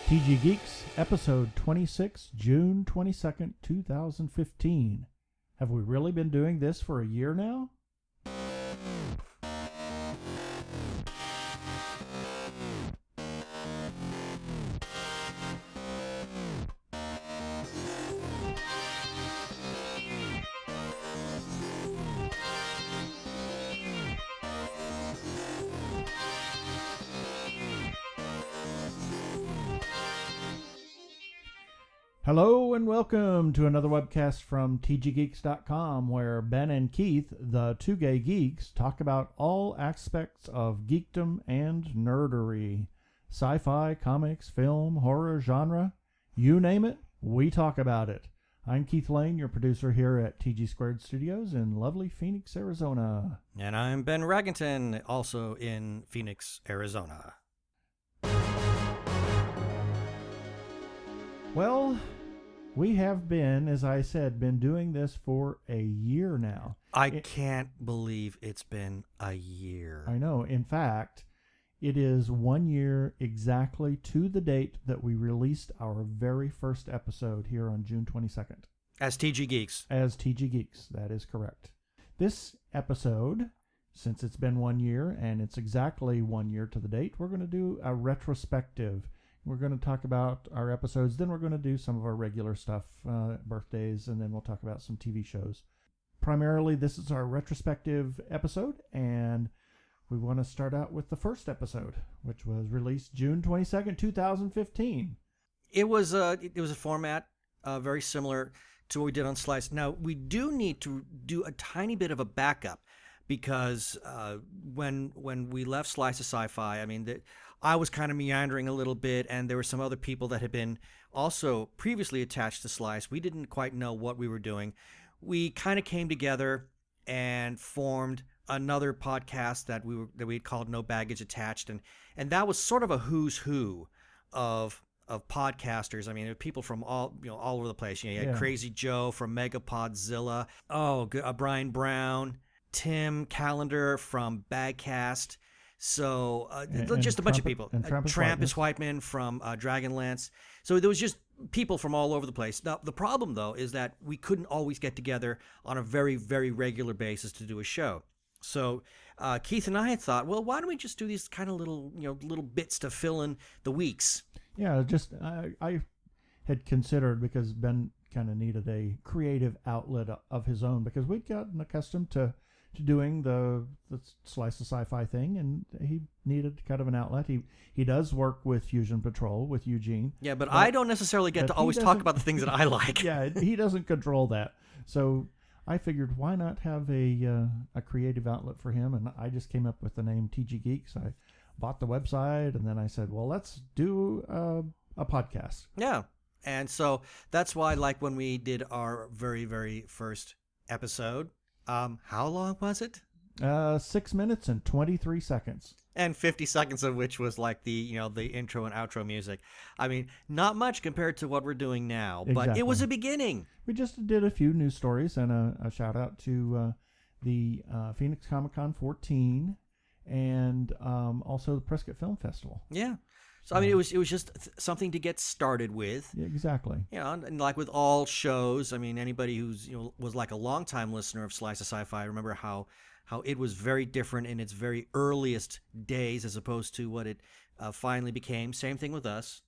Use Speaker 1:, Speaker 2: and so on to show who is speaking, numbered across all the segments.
Speaker 1: TG Geeks, episode 26, June 22nd, 2015. Have we really been doing this for a year now? Hello and welcome to another webcast from tggeeks.com, where Ben and Keith, the Two Gay Geeks, talk about all aspects of geekdom and nerdery. Sci-fi, comics, film, horror, genre, you name it, we talk about it. I'm Keith Lane, your producer here at TG Squared Studios in lovely Phoenix, Arizona.
Speaker 2: And I'm Ben Raggington, also in Phoenix, Arizona.
Speaker 1: Well, we have been, as I said, been doing this for a year now.
Speaker 2: I can't believe it's been a year.
Speaker 1: I know. In fact, it is 1 year exactly to the date that we released our very first episode here on June 22nd.
Speaker 2: As TG Geeks.
Speaker 1: As TG Geeks, that is correct. This episode, since it's been 1 year and it's exactly 1 year to the date, we're going to do a retrospective. We're going to talk about our episodes, then we're going to do some of our regular stuff, birthdays, and then we'll talk about some TV shows. Primarily, this is our retrospective episode, and we want to start out with the first episode, which was released June 22nd, 2015.
Speaker 2: It was a format very similar to what we did on Slice. Now, we do need to do a tiny bit of a backup, because when we left Slice of Sci-Fi, I mean, I was kind of meandering a little bit, and there were some other people that had been also previously attached to Slice. We didn't quite know what we were doing. We kind of came together and formed another podcast that we had called No Baggage Attached, and that was sort of a who's who of podcasters. I mean, there were people from all over the place. You had Crazy Joe from Megapodzilla. Brian Brown, Tim Callender from Bagcast. So just a bunch of people.
Speaker 1: And
Speaker 2: Trampus Whiteman from Dragonlance. So there was just people from all over the place. Now, the problem, though, is that we couldn't always get together on a very, very regular basis to do a show. So Keith and I had thought, well, why don't we just do these kind of little bits to fill in the weeks?
Speaker 1: Yeah, I had considered, because Ben kind of needed a creative outlet of his own, because we'd gotten accustomed to doing the Slice of Sci-Fi thing, and he needed kind of an outlet. He does work with Fusion Patrol with Eugene.
Speaker 2: Yeah, but I don't necessarily get to always talk about the things that I like.
Speaker 1: Yeah, he doesn't control that. So I figured, why not have a creative outlet for him? And I just came up with the name TG Geeks. I bought the website, and then I said, well, let's do a podcast.
Speaker 2: Yeah, and so that's why, like, when we did our very, very first episode, how long was it?
Speaker 1: 6 minutes and 23 seconds.
Speaker 2: And 50 seconds of which was like the intro and outro music. I mean, not much compared to what we're doing now, but It was a beginning.
Speaker 1: We just did a few news stories and a shout out to the Phoenix Comic Con 14 and also the Prescott Film Festival.
Speaker 2: Yeah. So, I mean, it was just something to get started with.
Speaker 1: Yeah, exactly.
Speaker 2: And like with all shows, I mean, anybody who's was like a longtime listener of Slice of Sci-Fi, remember how it was very different in its very earliest days as opposed to what it finally became. Same thing with us.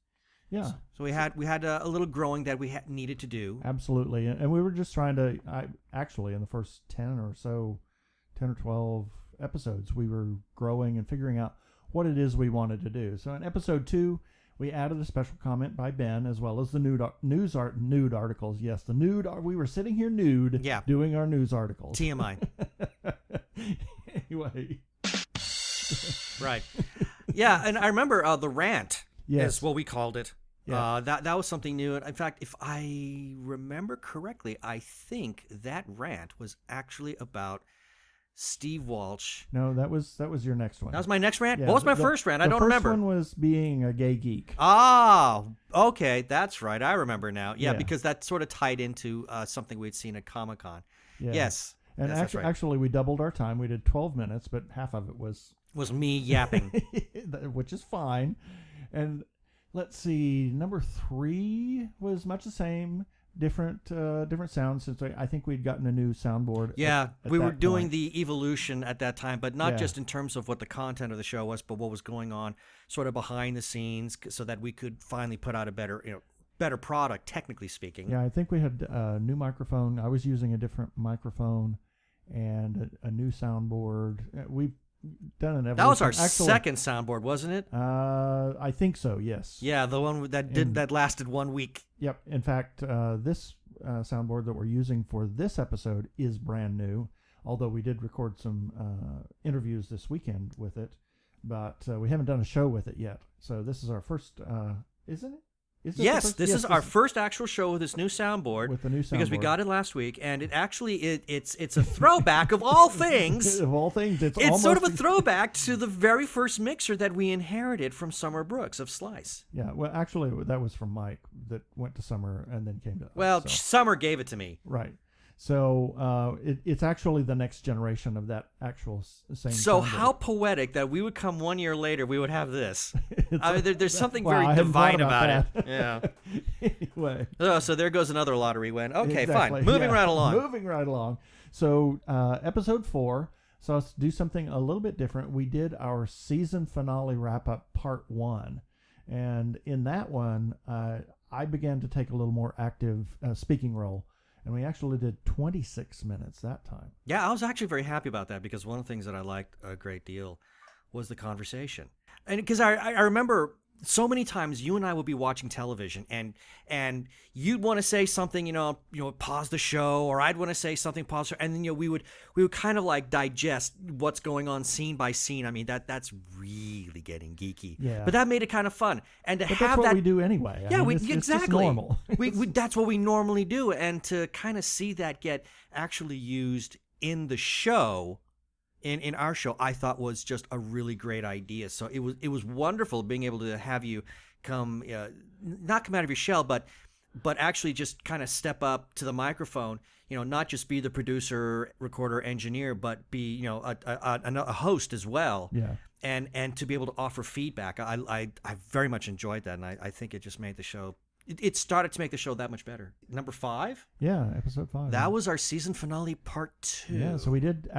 Speaker 1: Yeah.
Speaker 2: So we had a little growing that we needed to do.
Speaker 1: Absolutely, and we were just trying to. Actually, in the first 10 or 12 episodes, we were growing and figuring out what it is we wanted to do. So in episode 2, we added a special comment by Ben, as well as the nude articles. Yes, the nude. We were sitting here nude, doing our news articles.
Speaker 2: TMI.
Speaker 1: Anyway.
Speaker 2: Right. Yeah, and I remember the rant.
Speaker 1: Yes.
Speaker 2: Is what we called it.
Speaker 1: Yeah.
Speaker 2: That was something new. In fact, if I remember correctly, I think that rant was actually about Steve Walsh.
Speaker 1: No, that was your next one.
Speaker 2: That was my next rant?
Speaker 1: Yeah,
Speaker 2: What was my first rant? I don't remember.
Speaker 1: The first one was being a gay geek.
Speaker 2: Ah, okay. That's right. I remember now. Yeah, because that sort of tied into something we'd seen at Comic-Con.
Speaker 1: Yeah.
Speaker 2: Yes.
Speaker 1: And actually, we doubled our time. We did 12 minutes, but half of it was
Speaker 2: me yapping.
Speaker 1: which is fine. And let's see. Number 3 was much the same. Different sounds, since I think we'd gotten a new soundboard.
Speaker 2: Yeah,
Speaker 1: at
Speaker 2: we were
Speaker 1: that
Speaker 2: doing
Speaker 1: point.
Speaker 2: the evolution at that time, but not
Speaker 1: Yeah.
Speaker 2: just in terms of what the content of the show was, but what was going on sort of behind the scenes, so that we could finally put out a better product, technically speaking.
Speaker 1: Yeah, I think we had a new microphone. I was using a different microphone and a new soundboard. We've done an evolution.
Speaker 2: That was our
Speaker 1: Actually,
Speaker 2: second soundboard, wasn't it?
Speaker 1: I think so. Yes.
Speaker 2: Yeah, the one that lasted 1 week.
Speaker 1: Yep. In fact, this soundboard that we're using for this episode is brand new. Although we did record some interviews this weekend with it, but we haven't done a show with it yet. So this is our first, isn't it?
Speaker 2: Yes, this is our first actual show with this new soundboard.
Speaker 1: With the new soundboard.
Speaker 2: Because we got it last week, and it actually it's a throwback of all things.
Speaker 1: Of all things, it's
Speaker 2: It's
Speaker 1: almost
Speaker 2: sort of a throwback to the very first mixer that we inherited from Summer Brooks of Slice.
Speaker 1: Yeah, well, actually, that was from Mike that went to Summer and then came to us.
Speaker 2: Well,
Speaker 1: so.
Speaker 2: Summer gave it to me.
Speaker 1: Right. So it's actually the next generation of that actual same.
Speaker 2: So
Speaker 1: soundboard.
Speaker 2: how poetic that we would come 1 year later, we would have this. I mean, there's something
Speaker 1: Wow, I
Speaker 2: very
Speaker 1: hadn't thought
Speaker 2: divine about
Speaker 1: that.
Speaker 2: it. Yeah.
Speaker 1: Anyway.
Speaker 2: Oh, so there goes another lottery win. Okay,
Speaker 1: Exactly,
Speaker 2: fine. Moving
Speaker 1: yeah.
Speaker 2: right along.
Speaker 1: Moving right along. So episode 4 saw us do something a little bit different. We did our season finale wrap up part 1. And in that one, I began to take a little more active speaking role. And we actually did 26 minutes that time.
Speaker 2: Yeah, I was actually very happy about that, because one of the things that I liked a great deal was the conversation. And because I remember so many times you and I would be watching television, and you'd want to say something, pause the show, or I'd want to say something, pause, and then we would kind of like digest what's going on scene by scene. I mean, that's really getting geeky.
Speaker 1: Yeah.
Speaker 2: But that made it kind of fun, and to
Speaker 1: But
Speaker 2: have
Speaker 1: that's what
Speaker 2: that
Speaker 1: we do anyway. I
Speaker 2: Yeah,
Speaker 1: mean, it's just
Speaker 2: exactly.
Speaker 1: normal.
Speaker 2: we that's what we normally do, and to kind of see that get actually used in the show, in our show, I thought was just a really great idea. So it was wonderful being able to have you come, not come out of your shell, but actually just kind of step up to the microphone. Not just be the producer, recorder, engineer, but be a host as well.
Speaker 1: Yeah.
Speaker 2: And to be able to offer feedback. I very much enjoyed that, and I think it just made the show. It started to make the show that much better. Number 5?
Speaker 1: Yeah, episode 5.
Speaker 2: That was our season finale, part 2.
Speaker 1: Yeah, so we had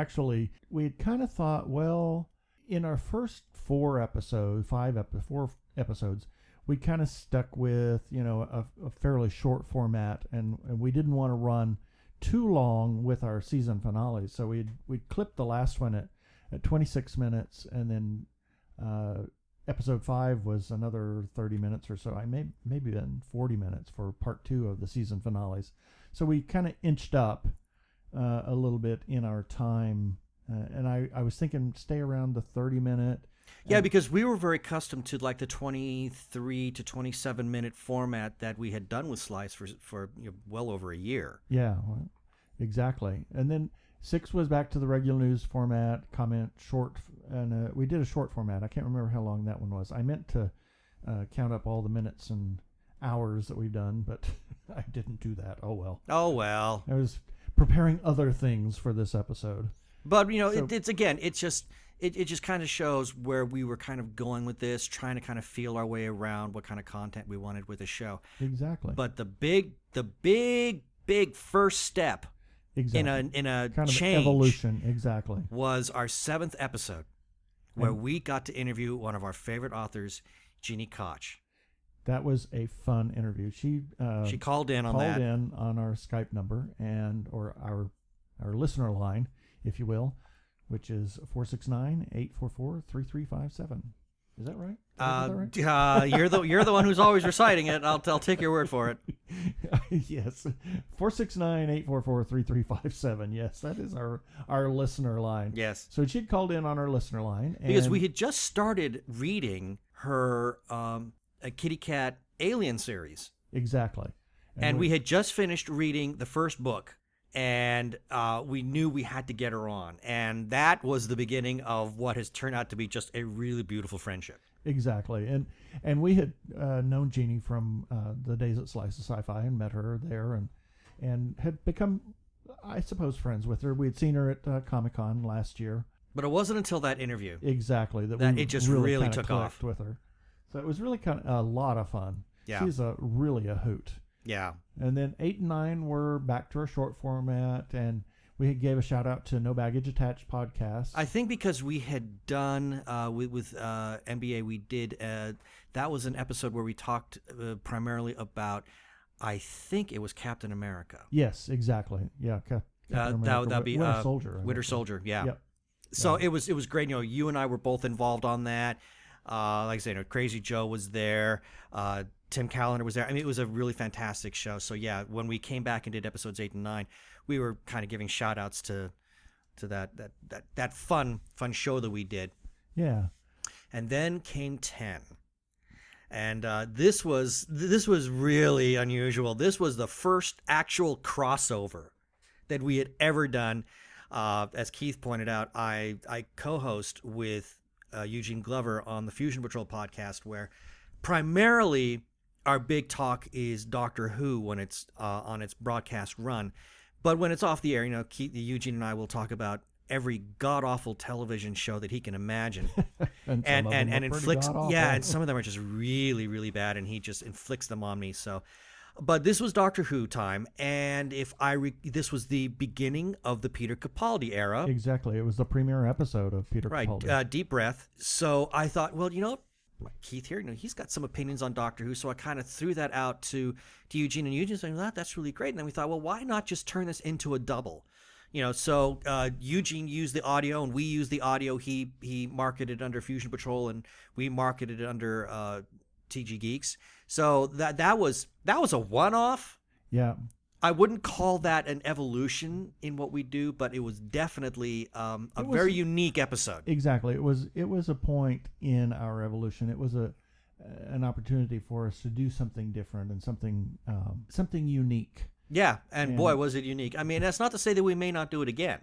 Speaker 1: kind of thought, well, in our first 4 episodes, 4 episodes, we kind of stuck with, a fairly short format, and we didn't want to run too long with our season finale. So we'd clipped the last one at 26 minutes, and then episode 5 was another 30 minutes or so. I maybe then 40 minutes for part 2 of the season finales. So we kind of inched up a little bit in our time, and I was thinking stay around the 30-minute.
Speaker 2: Yeah, because we were very accustomed to like the 23 to 27-minute format that we had done with Slice for well over a year.
Speaker 1: Yeah, well, exactly. And then 6 was back to the regular news format, comment, short, and we did a short format. I can't remember how long that one was. I meant to count up all the minutes and hours that we've done, but I didn't do that. Oh, well.
Speaker 2: Oh, well.
Speaker 1: I was preparing other things for this episode.
Speaker 2: But, it just kind of shows where we were kind of going with this, trying to kind of feel our way around what kind of content we wanted with the show.
Speaker 1: Exactly.
Speaker 2: But the big first step
Speaker 1: exactly.
Speaker 2: in a
Speaker 1: kind of
Speaker 2: change
Speaker 1: evolution, exactly,
Speaker 2: was our 7th episode, where we got to interview one of our favorite authors, Jeannie Koch.
Speaker 1: That was a fun interview. She
Speaker 2: called in on
Speaker 1: our Skype number or our listener line, if you will, which is 469-844-3357. Is that right? Is that right?
Speaker 2: You're the one who's always reciting it. I'll take your word for it.
Speaker 1: Yes, 469-844-3357. Yes, that is our listener line.
Speaker 2: Yes.
Speaker 1: So she'd called in on our listener line
Speaker 2: because we had just started reading her a Kitty Cat Alien series.
Speaker 1: Exactly.
Speaker 2: And we had just finished reading the first book. And we knew we had to get her on. And that was the beginning of what has turned out to be just a really beautiful friendship.
Speaker 1: Exactly. And we had known Jeannie from the days at Slice of Sci-Fi and met her there and had become, I suppose, friends with her. We had seen her at Comic-Con last year.
Speaker 2: But it wasn't until that interview
Speaker 1: exactly that
Speaker 2: it just really took off
Speaker 1: with her. So it was really kind of a lot of fun.
Speaker 2: Yeah.
Speaker 1: She's really a hoot.
Speaker 2: Yeah.
Speaker 1: And then 8 and 9 were back to our short format, and we gave a shout out to No Baggage Attached podcast.
Speaker 2: I think because we had done with NBA, we did that was an episode where we talked primarily about, I think it was Captain America.
Speaker 1: Yes, exactly. Yeah, Captain America.
Speaker 2: That'd be
Speaker 1: Winter Soldier.
Speaker 2: Winter Soldier. Yeah.
Speaker 1: Yep.
Speaker 2: So it was great. You and I were both involved on that. Like I said, Crazy Joe was there. Tim Callender was there. I mean, it was a really fantastic show. So yeah, when we came back and did episodes 8 and 9, we were kind of giving shout outs to that fun show that we did.
Speaker 1: Yeah.
Speaker 2: And then came 10. And this was really unusual. This was the first actual crossover that we had ever done. As Keith pointed out, I co-host with Eugene Glover on the Fusion Patrol podcast, where primarily our big talk is Doctor Who when it's on its broadcast run. But when it's off the air, Eugene and I will talk about every god-awful television show that he can imagine. and inflicts, and some of them are just really, really bad, and he just inflicts them on me. So, but this was Doctor Who time, and this was the beginning of the Peter Capaldi era.
Speaker 1: Exactly. It was the premiere episode of Peter Capaldi.
Speaker 2: Right, deep breath. So I thought, well, Keith here, he's got some opinions on Doctor Who, so I kind of threw that out to Eugene, and Eugene saying, well, that's really great. And then we thought, well, why not just turn this into a double? So Eugene used the audio, and we used the audio. He marketed under Fusion Patrol, and we marketed it under Two Gay Geeks. So that was a one-off.
Speaker 1: Yeah.
Speaker 2: I wouldn't call that an evolution in what we do, but it was definitely very unique episode.
Speaker 1: Exactly. It was a point in our evolution. It was an opportunity for us to do something different and something unique.
Speaker 2: Yeah, and boy, was it unique. I mean, that's not to say that we may not do it again.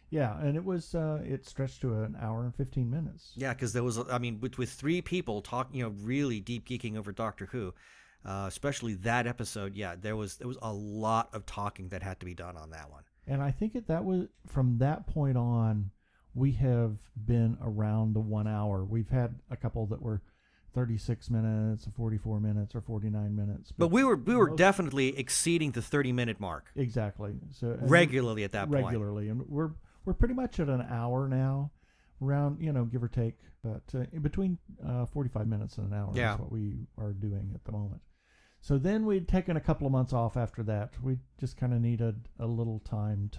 Speaker 1: Yeah, and it was it stretched to an hour and 15 minutes.
Speaker 2: Yeah, because there was, with 3 people talking, really deep geeking over Doctor Who. Especially that episode, there was a lot of talking that had to be done on that one.
Speaker 1: And I think that was from that point on, we have been around the 1 hour. We've had a couple that were 36 minutes, 44 minutes, or 49 minutes.
Speaker 2: But we were definitely exceeding the 30-minute mark.
Speaker 1: Exactly. So
Speaker 2: regularly at that point.
Speaker 1: Regularly, and we're pretty much at an hour now, around give or take, but in between 45 minutes and an hour is what we are doing at the moment. So then we'd taken a couple of months off after that. We just kind of needed a little time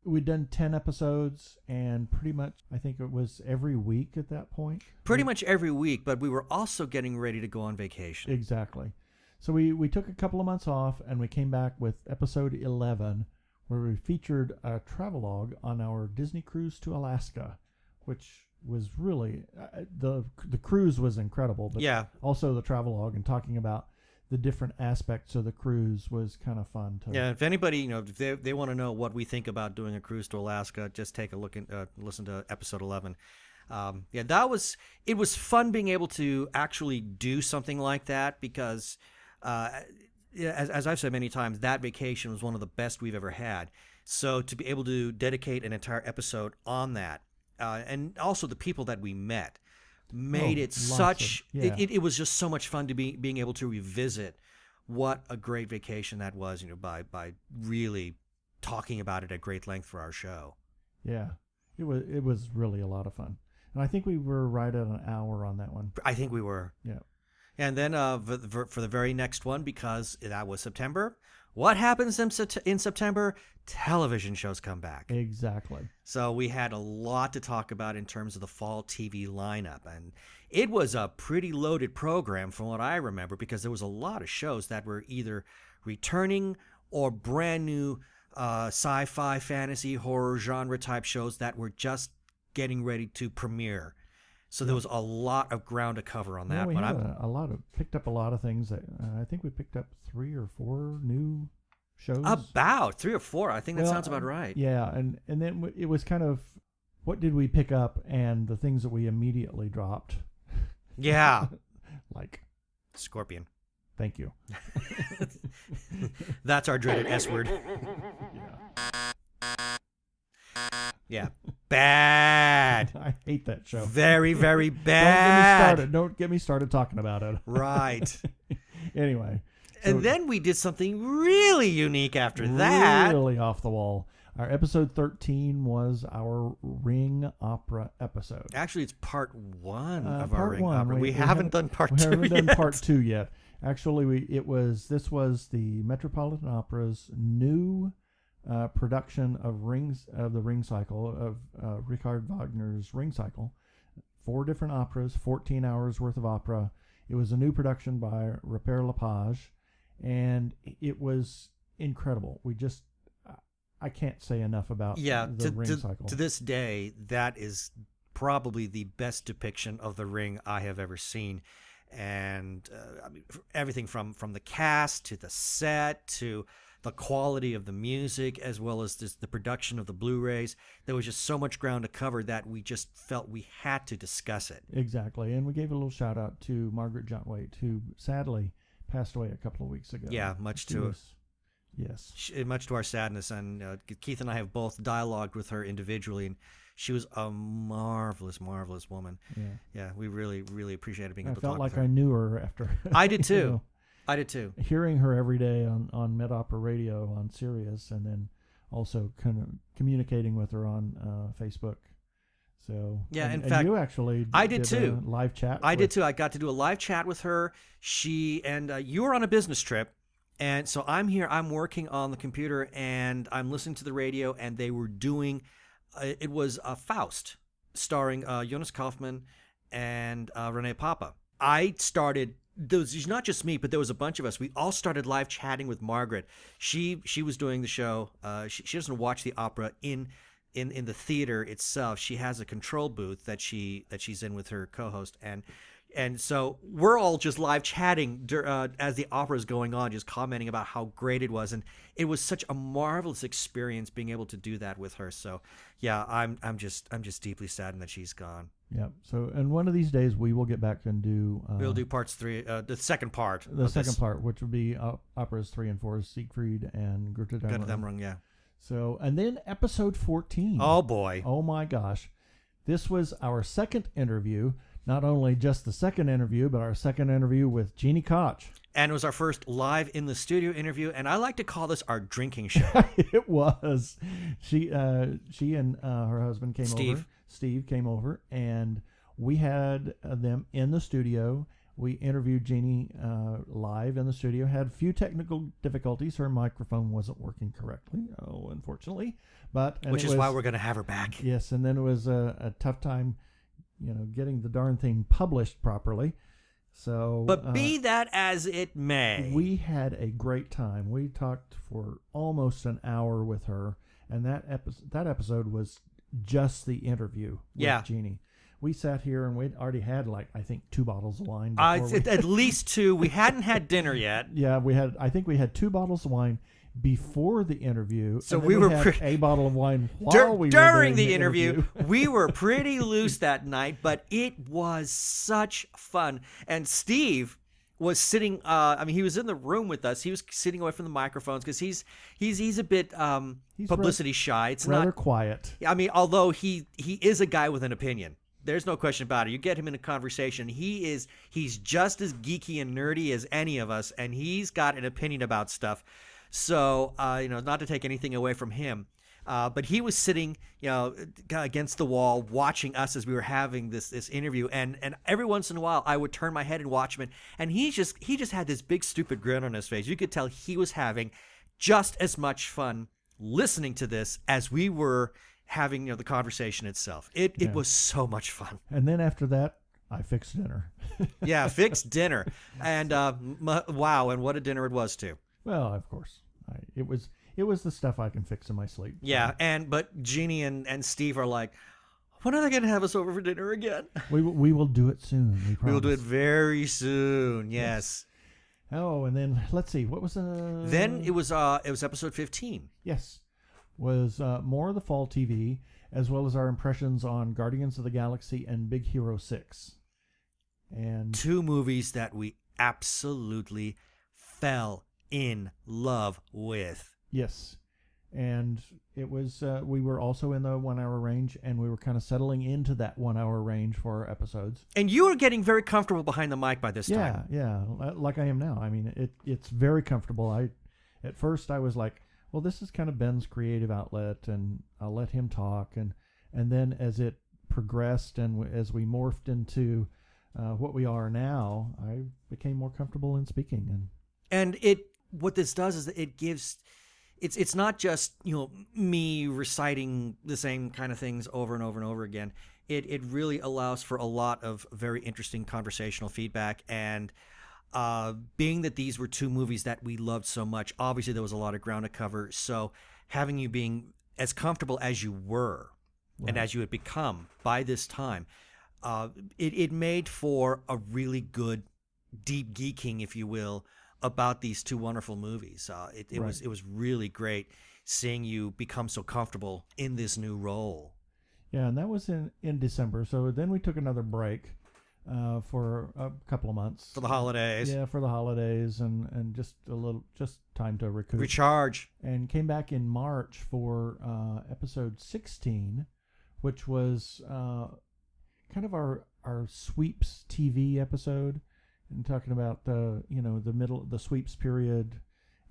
Speaker 1: we'd done 10 episodes, and pretty much, I think it was every week at that point.
Speaker 2: Pretty much every week, but we were also getting ready to go on vacation.
Speaker 1: Exactly. So we took a couple of months off, and we came back with episode 11, where we featured a travelogue on our Disney cruise to Alaska, which was really, the cruise was incredible, but also the travelogue and talking about the different aspects of the cruise was kind of fun to.
Speaker 2: Yeah, if anybody, if they want to know what we think about doing a cruise to Alaska, just take a look and listen to episode 11. It was fun being able to actually do something like that because, as I've said many times, that vacation was one of the best we've ever had. So to be able to dedicate an entire episode on that, and also the people that we met, made it such it was just so much fun to being able to revisit what a great vacation that was, by really talking about it at great length for our show.
Speaker 1: Yeah, it was really a lot of fun, and I think we were right at an hour on that one.
Speaker 2: I think we were.
Speaker 1: Yeah.
Speaker 2: And then for the very next one, because that was September, what happens in September? Television shows come back.
Speaker 1: Exactly.
Speaker 2: So we had a lot to talk about in terms of the fall TV lineup. And it was a pretty loaded program from what I remember, because there was a lot of shows that were either returning or brand new sci-fi, fantasy, horror genre type shows that were just getting ready to premiere. So there was a lot of ground to cover on that.
Speaker 1: We had picked up a lot of things. That I think we picked up 3 or 4 new shows.
Speaker 2: About 3 or 4. I think that sounds about right.
Speaker 1: Yeah, and then it was kind of, what did we pick up, and the things that we immediately dropped.
Speaker 2: Yeah.
Speaker 1: Like
Speaker 2: Scorpion.
Speaker 1: Thank you.
Speaker 2: That's our dreaded S word.
Speaker 1: Yeah.
Speaker 2: Yeah. Bad.
Speaker 1: I hate that show.
Speaker 2: Very, very bad.
Speaker 1: Don't get me started talking about it.
Speaker 2: Right.
Speaker 1: Anyway.
Speaker 2: And then we did something really unique after that.
Speaker 1: Really off the wall. Our episode 13 was our Ring Opera episode.
Speaker 2: Actually, it's part 1 of
Speaker 1: part
Speaker 2: our Ring
Speaker 1: one.
Speaker 2: Opera. We haven't done part 2
Speaker 1: We haven't
Speaker 2: yet.
Speaker 1: done part 2 yet. Actually, this was the Metropolitan Opera's new production of the Ring Cycle, of Richard Wagner's Ring Cycle. 4 different operas, 14 hours worth of opera. It was a new production by Raphael Lepage, and it was incredible. I can't say enough about the Ring Cycle.
Speaker 2: To this day, that is probably the best depiction of the Ring I have ever seen. And I mean, everything from the cast to the set to the quality of the music, as well as the production of the Blu-rays. There was just so much ground to cover that we just felt we had to discuss it.
Speaker 1: Exactly. And we gave a little shout out to Margaret Jontwaite, who sadly passed away a couple of weeks ago.
Speaker 2: Yeah, much to our sadness. And Keith and I have both dialogued with her individually, and she was a marvelous, marvelous woman. Yeah, we really, really appreciated being able to talk with her.
Speaker 1: I felt like I knew her after.
Speaker 2: I did too.
Speaker 1: You know,
Speaker 2: I did too.
Speaker 1: Hearing her every day on Med Opera Radio on Sirius, and then also kind of communicating with her on Facebook. So
Speaker 2: yeah, in
Speaker 1: and
Speaker 2: fact,
Speaker 1: you actually
Speaker 2: I did too.
Speaker 1: A live chat.
Speaker 2: I did too. I got to do a live chat with her. She and you were on a business trip, and so I'm here. I'm working on the computer, and I'm listening to the radio, and they were doing. It was Faust, starring Jonas Kaufman and Renee Papa. I started. There was not just me, but there was a bunch of us. We all started live chatting with Margaret. She was doing the show. She doesn't watch the opera in the theater itself. She has a control booth that she's in with her co-host, and so we're all just live chatting as the opera is going on, just commenting about how great it was, and it was such a marvelous experience being able to do that with her. So yeah, I'm just deeply saddened that she's gone.
Speaker 1: Yeah. So, and one of these days we will get back and do.
Speaker 2: We'll do parts 3, the second part.
Speaker 1: The second part, which would be operas 3 and 4, Siegfried and Goethe
Speaker 2: Dämmerung, yeah.
Speaker 1: So, and then episode 14.
Speaker 2: Oh boy.
Speaker 1: Oh my gosh. This was our second interview. Not only just the second interview, but our second interview with Jeannie Koch.
Speaker 2: And it was our first live in the studio interview, and I like to call this our drinking show.
Speaker 1: It was. She and her husband came over. Steve came over, and we had them in the studio. We interviewed Jeannie live in the studio. Had a few technical difficulties. Her microphone wasn't working correctly, unfortunately.
Speaker 2: Which is why we're going to have her back.
Speaker 1: Yes, and then it was a tough time, getting the darn thing published properly. So,
Speaker 2: but be that as it may,
Speaker 1: we had a great time. We talked for almost an hour with her, and that episode was just the interview with Jeannie. We sat here and we'd already had I think 2 bottles of wine.
Speaker 2: At least 2. We hadn't had dinner yet.
Speaker 1: Yeah, I think we had 2 bottles of wine before the interview.
Speaker 2: So
Speaker 1: we had a bottle of wine
Speaker 2: during the interview. We were pretty loose that night, but it was such fun. And Steve was sitting. He was in the room with us. He was sitting away from the microphones because he's a bit publicity shy. It's
Speaker 1: rather
Speaker 2: not
Speaker 1: quiet.
Speaker 2: I mean, although he is a guy with an opinion. There's no question about it. You get him in a conversation, he's just as geeky and nerdy as any of us, and he's got an opinion about stuff. So, not to take anything away from him, but he was sitting, against the wall watching us as we were having this interview, and every once in a while I would turn my head and watch him, and he just had this big stupid grin on his face. You could tell he was having just as much fun listening to this as we were having the conversation itself. It was so much fun.
Speaker 1: And then after that, I fixed dinner.
Speaker 2: Yeah, fixed dinner, and wow, and what a dinner it was too.
Speaker 1: Well, of course, it was the stuff I can fix in my sleep.
Speaker 2: Yeah, but Jeannie and Steve are like, when are they going to have us over for dinner again?
Speaker 1: We will do it soon.
Speaker 2: We will do it very soon. Yes.
Speaker 1: Oh, and then let's see, what was
Speaker 2: Then it was episode 15.
Speaker 1: Yes, was more of the fall TV, as well as our impressions on Guardians of the Galaxy and Big Hero 6. And
Speaker 2: 2 movies that we absolutely fell in love with.
Speaker 1: Yes. And it was we were also in the 1 hour range, and we were kind of settling into that 1 hour range for our episodes.
Speaker 2: And you were getting very comfortable behind the mic by this time.
Speaker 1: Yeah, like I am now. I mean, it's very comfortable. At first I was like, well, this is kind of Ben's creative outlet, and I'll let him talk. And then as it progressed and as we morphed into what we are now, I became more comfortable in speaking.
Speaker 2: And what this does is that it gives. It's not just, me reciting the same kind of things over and over and over again. It really allows for a lot of very interesting conversational feedback. And being that these were two movies that we loved so much, obviously there was a lot of ground to cover. So having you being as comfortable as you were, right, and as you had become by this time, it made for a really good deep geeking, if you will, about these two wonderful movies. It was really great seeing you become so comfortable in this new role.
Speaker 1: Yeah, and that was in December. So then we took another break for a couple of months.
Speaker 2: For the holidays.
Speaker 1: Yeah, for the holidays and just time to recoup.
Speaker 2: Recharge.
Speaker 1: And came back in March for episode 16, which was kind of our sweeps TV episode. And talking about the sweeps period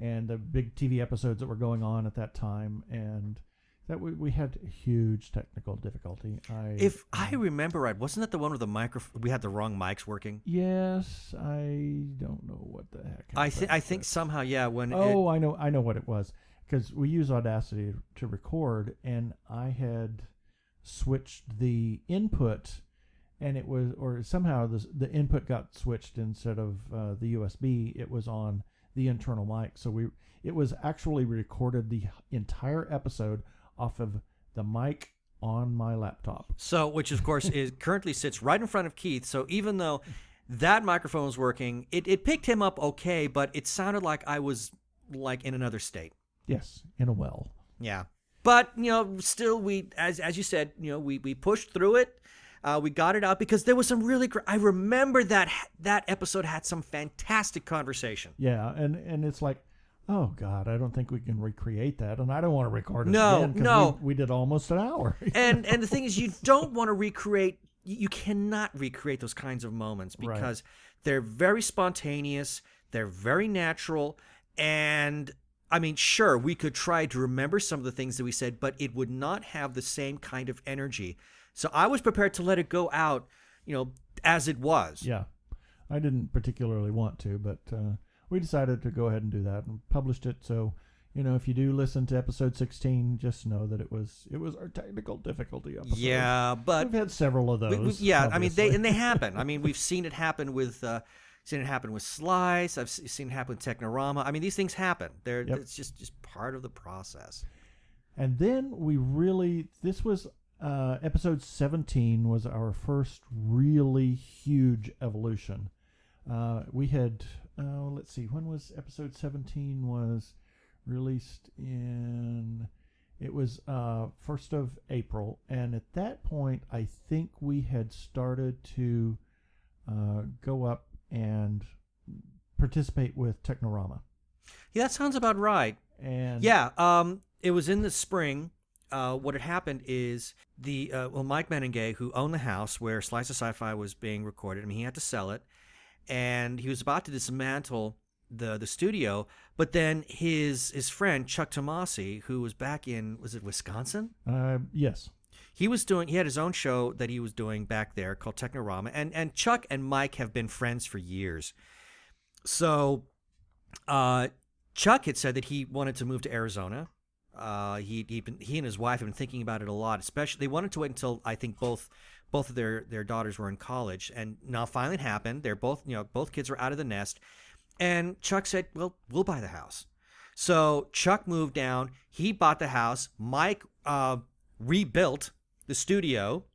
Speaker 1: and the big TV episodes that were going on at that time, and that we had huge technical difficulty.
Speaker 2: If I remember right, wasn't that the one with the microphone? We had the wrong mics working.
Speaker 1: Yes, I don't know what the heck.
Speaker 2: I think somehow, yeah.
Speaker 1: I know what it was, because we use Audacity to record, and I had switched the input. And it was, or somehow the input got switched instead of the USB. It was on the internal mic, so it was actually recorded the entire episode off of the mic on my laptop.
Speaker 2: So, which of course currently sits right in front of Keith. So even though that microphone was working, it picked him up okay, but it sounded like I was like in another state.
Speaker 1: Yes, in a well.
Speaker 2: Yeah, but still we, as you said, we pushed through it. We got it out because there was some really great. I remember that episode had some fantastic conversation.
Speaker 1: Yeah, and it's like, oh God, I don't think we can recreate that, and I don't want to record it again.
Speaker 2: No.
Speaker 1: We did almost an hour.
Speaker 2: And the thing is, you don't want to recreate. You cannot recreate those kinds of moments because they're very spontaneous. They're very natural, and I mean, sure, we could try to remember some of the things that we said, but it would not have the same kind of energy. So I was prepared to let it go out, as it was.
Speaker 1: Yeah. I didn't particularly want to, but we decided to go ahead and do that and published it. So, if you do listen to episode 16, just know that it was our technical difficulty episode.
Speaker 2: Yeah, but
Speaker 1: we've had several of those.
Speaker 2: I mean, they happen. I mean, we've seen it happen with Slice. I've seen it happen with Technorama. I mean, these things happen. It's just part of the process.
Speaker 1: And then this was episode 17 was our first really huge evolution. We had, let's see, when was episode 17 was released in, it was 1st of April. And at that point, I think we had started to go up and participate with Technorama.
Speaker 2: Yeah, that sounds about right.
Speaker 1: And
Speaker 2: it was in the spring. What had happened is Mike Meningay, who owned the house where Slice of Sci-Fi was being recorded, I mean, he had to sell it, and he was about to dismantle the studio, but then his friend Chuck Tomasi, who was back in, was it Wisconsin?
Speaker 1: Yes.
Speaker 2: He had his own show that he was doing back there called Technorama, and Chuck and Mike have been friends for years. So Chuck had said that he wanted to move to Arizona. He and his wife have been thinking about it a lot. Especially, they wanted to wait until I think both of their daughters were in college, and now finally it happened. They're both kids are out of the nest, and Chuck said, "Well, we'll buy the house." So Chuck moved down. He bought the house. Mike rebuilt the studio,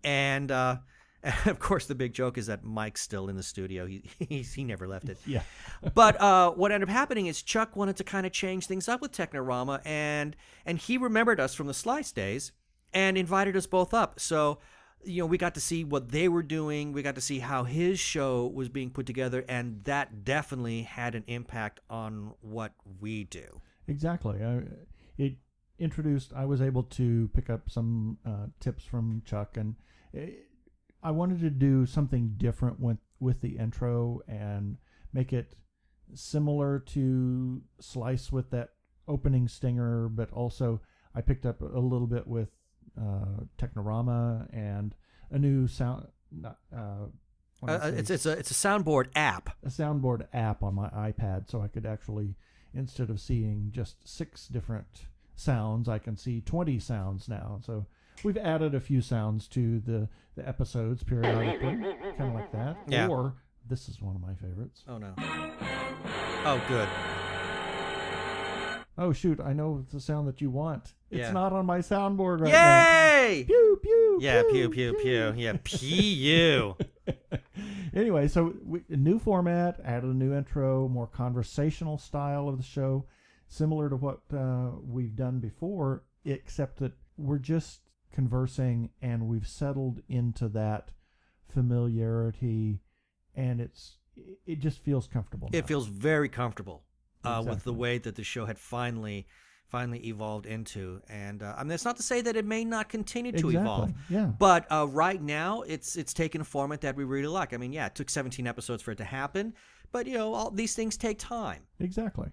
Speaker 2: and of course the big joke is that Mike's still in the studio. He never left it.
Speaker 1: Yeah.
Speaker 2: But what ended up happening is Chuck wanted to kind of change things up with Technorama, and he remembered us from the Slice days and invited us both up. So, we got to see what they were doing. We got to see how his show was being put together, and that definitely had an impact on what we do.
Speaker 1: Exactly. it introduced, I was able to pick up some tips from Chuck, and I wanted to do something different with the intro and make it similar to Slice with that opening stinger, but also I picked up a little bit with Technorama and a new sound.
Speaker 2: It's a soundboard app.
Speaker 1: A soundboard app on my iPad, so I could actually, instead of seeing just 6 different sounds, I can see 20 sounds now. So we've added a few sounds to the episodes periodically, kind of like that.
Speaker 2: Yeah.
Speaker 1: Or this is one of my favorites.
Speaker 2: Oh no. Oh, good.
Speaker 1: Oh shoot! I know the sound that you want. It's
Speaker 2: Yeah.
Speaker 1: not on my soundboard right now.
Speaker 2: Yay!
Speaker 1: Pew pew.
Speaker 2: Yeah, pew pew pew. Yeah, pew.
Speaker 1: Anyway, so a new format, added a new intro, more conversational style of the show, similar to what we've done before, except that we're just conversing and we've settled into that familiarity, and it just feels comfortable now.
Speaker 2: It feels very comfortable with the
Speaker 1: Exactly.
Speaker 2: way that the show had finally evolved into. And I mean, that's not to say that it may not continue to evolve.
Speaker 1: Yeah.
Speaker 2: But right now, it's taken a format that we really like. I mean, yeah, it took 17 episodes for it to happen, but all these things take time.
Speaker 1: Exactly.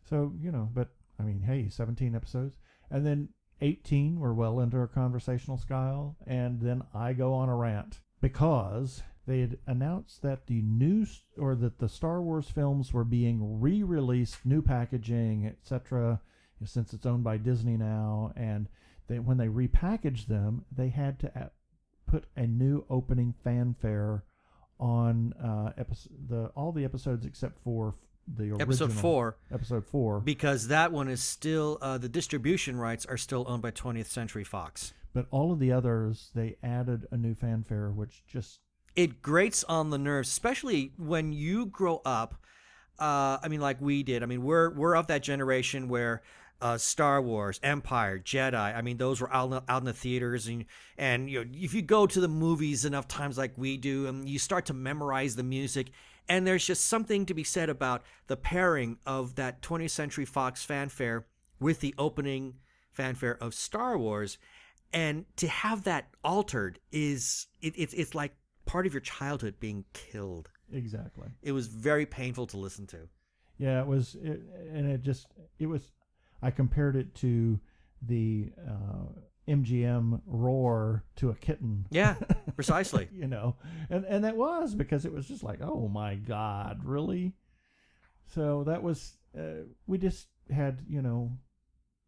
Speaker 1: So, but I mean, hey, 17 episodes. And then 18, we're well into our conversational style. And then I go on a rant because they had announced that that the Star Wars films were being re-released, new packaging, etc., since it's owned by Disney now. And when they repackaged them, they had to put a new opening fanfare on all the episodes except for the original episode 4,
Speaker 2: because that one is still the distribution rights are still owned by 20th Century Fox.
Speaker 1: But all of the others, they added a new fanfare, which just
Speaker 2: it grates on the nerves, especially when you grow up. I mean, like we did. I mean, we're of that generation where Star Wars, Empire, Jedi. I mean, those were out in the theaters, and if you go to the movies enough times like we do, and you start to memorize the music. And there's just something to be said about the pairing of that 20th Century Fox fanfare with the opening fanfare of Star Wars, and to have that altered it's like part of your childhood being killed.
Speaker 1: Exactly.
Speaker 2: It was very painful to listen to.
Speaker 1: Yeah, it was, I compared it to the MGM roar to a kitten.
Speaker 2: Yeah, precisely.
Speaker 1: And that was because it was just like, oh my God, really? So that was, we just had,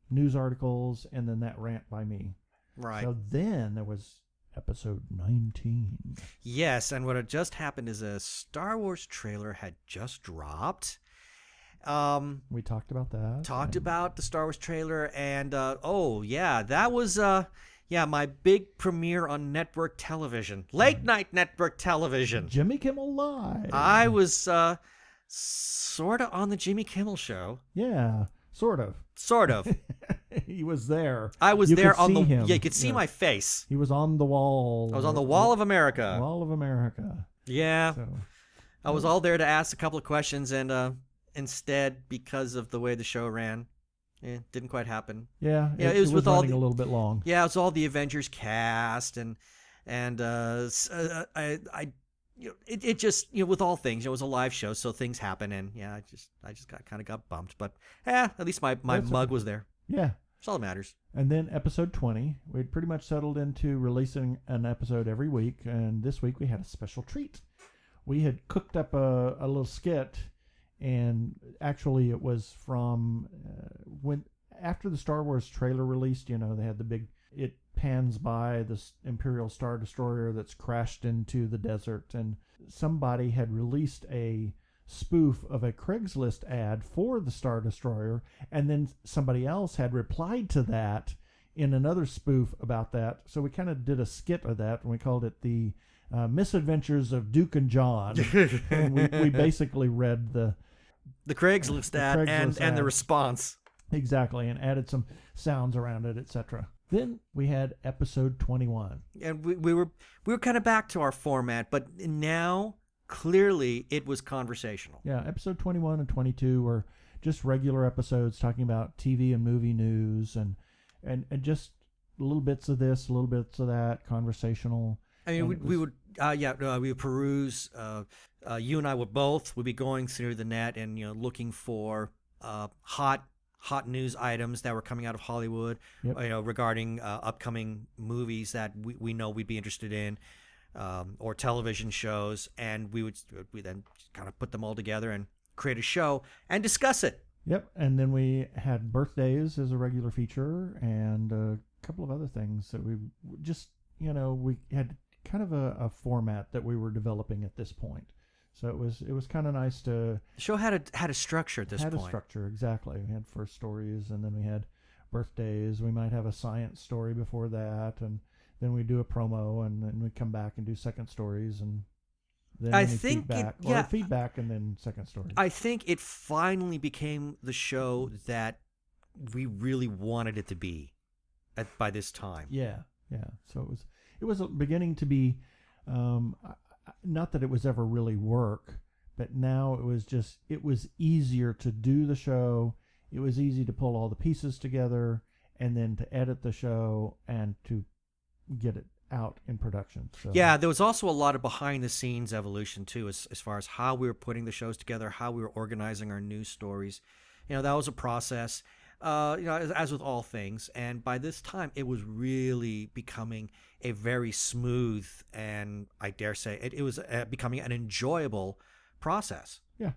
Speaker 1: news articles and then that rant by me.
Speaker 2: Right.
Speaker 1: So then there was episode 19.
Speaker 2: Yes, and what had just happened is a Star Wars trailer had just dropped.
Speaker 1: We talked about that.
Speaker 2: About the Star Wars trailer, and that was my big premiere on network television, late night network television.
Speaker 1: Jimmy Kimmel Live.
Speaker 2: I was sort of on the Jimmy Kimmel show.
Speaker 1: Yeah, sort of. He was there.
Speaker 2: I was there on the
Speaker 1: him.
Speaker 2: Yeah, you could see my face.
Speaker 1: He was on the wall.
Speaker 2: I was on the Wall of America.
Speaker 1: Wall of America.
Speaker 2: Yeah.
Speaker 1: So,
Speaker 2: I was all there to ask a couple of questions, and instead, because of the way the show ran, didn't quite happen.
Speaker 1: Yeah,
Speaker 2: it was with all
Speaker 1: running a little bit long.
Speaker 2: Yeah, it was all the Avengers cast, and it just with all things, it was a live show, so things happen, and I just got bumped, but at least my mug was there.
Speaker 1: Yeah,
Speaker 2: that's all that matters.
Speaker 1: And then episode 20, we'd pretty much settled into releasing an episode every week, and this week we had a special treat. We had cooked up a little skit. And actually, it was from after the Star Wars trailer released. They had the big. It pans by this Imperial Star Destroyer that's crashed into the desert, and somebody had released a spoof of a Craigslist ad for the Star Destroyer, and then somebody else had replied to that in another spoof about that. So we kind of did a skit of that, and we called it the Misadventures of Duke and John. And we basically read the
Speaker 2: Craigslist ad and the response.
Speaker 1: Exactly, and added some sounds around it, etc. Then we had episode 21.
Speaker 2: And we were kind of back to our format, but now clearly it was conversational.
Speaker 1: Yeah, episode 21 and 22 were just regular episodes talking about TV and movie news and just little bits of this, little bits of that, conversational.
Speaker 2: I mean, we would peruse. You and I would be going through the net and looking for hot news items that were coming out of Hollywood, regarding upcoming movies that we know we'd be interested in, or television shows, and we then kind of put them all together and create a show and discuss it.
Speaker 1: Yep, and then we had birthdays as a regular feature, and a couple of other things that we just, we had kind of a format that we were developing at this point. So it was kind of nice to...
Speaker 2: The show had a structure at this point.
Speaker 1: Had a structure, exactly. We had first stories, and then we had birthdays. We might have a science story before that, and then we do a promo, and then we come back and do second stories, and then feedback, and then second story.
Speaker 2: I think it finally became the show that we really wanted it to be by this time.
Speaker 1: Yeah. So it was beginning to be, not that it was ever really work, but now it was easier to do the show. It was easy to pull all the pieces together and then to edit the show and to get it out in production. So
Speaker 2: yeah, there was also a lot of behind the scenes evolution too, as far as how we were putting the shows together, how we were organizing our news stories. That was a process, as with all things. And by this time, it was really becoming a very smooth, and I dare say it was becoming an enjoyable process.
Speaker 1: Yeah.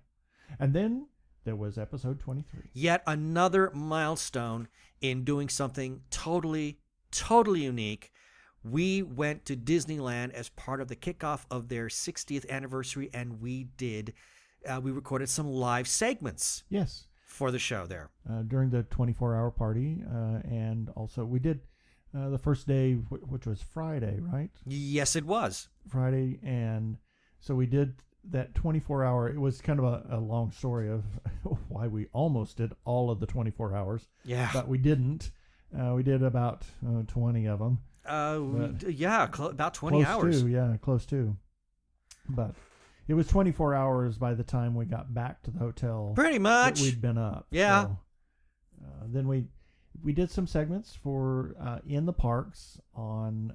Speaker 1: And then there was episode 23.
Speaker 2: Yet another milestone in doing something totally unique. We went to Disneyland as part of the kickoff of their 60th anniversary, and we recorded some live segments.
Speaker 1: Yes.
Speaker 2: For the show there.
Speaker 1: During the 24-hour party, and also we did the first day, which was Friday, right?
Speaker 2: Yes, it was.
Speaker 1: Friday, and so we did that 24-hour. It was kind of a long story of why we almost did all of the 24 hours.
Speaker 2: Yeah.
Speaker 1: But we didn't. We did about 20 of them.
Speaker 2: About 20 hours.
Speaker 1: Close to. But it was 24 hours by the time we got back to the hotel.
Speaker 2: Pretty much.
Speaker 1: We'd been up.
Speaker 2: Yeah.
Speaker 1: So, then we did some segments for in the parks on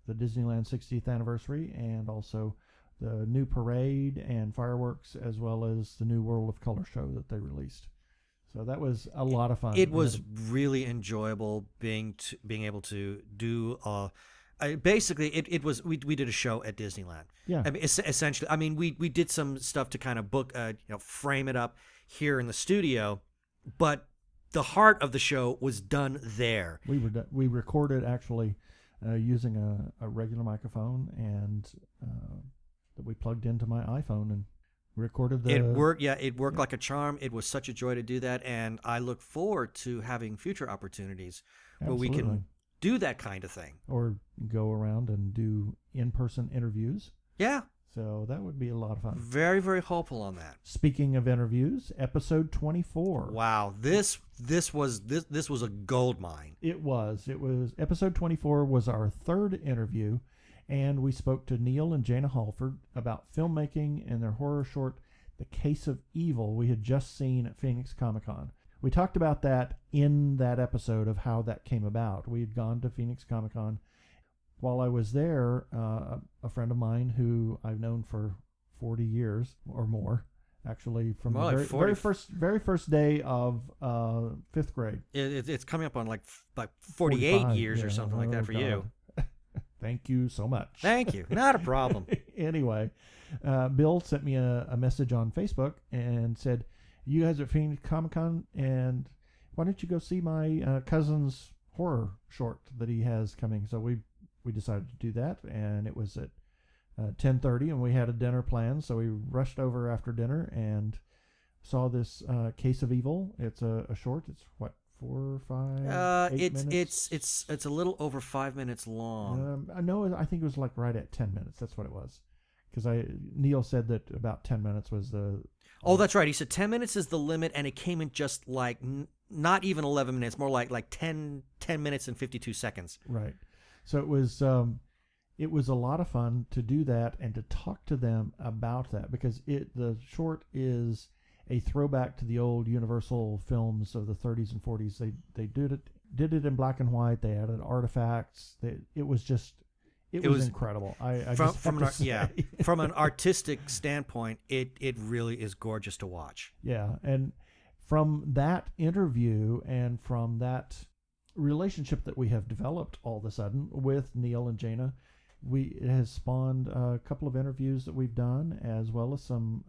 Speaker 1: the Disneyland 60th anniversary, and also the new parade and fireworks, as well as the new World of Color show that they released. So that was a lot of fun.
Speaker 2: It was really enjoyable being able to do. Basically, it was we did a show at Disneyland.
Speaker 1: Yeah.
Speaker 2: I mean, essentially, we did some stuff to kind of book, frame it up here in the studio, but the heart of the show was done there.
Speaker 1: We recorded actually using a regular microphone, and that we plugged into my iPhone and recorded the...
Speaker 2: It worked. Yeah, it worked like a charm. It was such a joy to do that, and I look forward to having future opportunities where we can do that kind of thing,
Speaker 1: or go around and do in-person interviews.
Speaker 2: Yeah.
Speaker 1: So that would be a lot of fun.
Speaker 2: Very, very hopeful on that.
Speaker 1: Speaking of interviews, episode 24.
Speaker 2: Wow, this was a gold mine.
Speaker 1: It was episode 24 was our third interview, and we spoke to Neil and Jana Halford about filmmaking and their horror short, The Case of Evil, we had just seen at Phoenix Comic-Con. We talked about that in that episode of how that came about. We had gone to Phoenix Comic-Con. While I was there, a friend of mine who I've known for 40 years or more, actually from the very first day of 5th grade.
Speaker 2: It's coming up on like 48 years or something like that for you.
Speaker 1: Thank you so much.
Speaker 2: Thank you. Not a problem.
Speaker 1: Anyway, Bill sent me a message on Facebook and said, "You guys are at Phoenix Comic-Con, and why don't you go see my cousin's horror short that he has coming?" So we decided to do that, and it was at 10:30, and we had a dinner planned, so we rushed over after dinner and saw this Case of Evil. It's a short. It's what, 4, 5, 8 minutes?
Speaker 2: It's a little over 5 minutes long.
Speaker 1: No, I think it was like right at 10 minutes. That's what it was, because Neil said that about 10 minutes was the...
Speaker 2: Oh, that's right. He said 10 minutes is the limit, and it came in just like not even 11 minutes, more like 10 minutes and 52 seconds.
Speaker 1: Right. So it was a lot of fun to do that and to talk to them about that, because the short is a throwback to the old Universal films of the 30s and 40s. They did it in black and white. They added artifacts. It was incredible.
Speaker 2: From an artistic standpoint, it really is gorgeous to watch.
Speaker 1: Yeah, and from that interview and from that relationship that we have developed all of a sudden with Neil and Jaina, it has spawned a couple of interviews that we've done, as well as some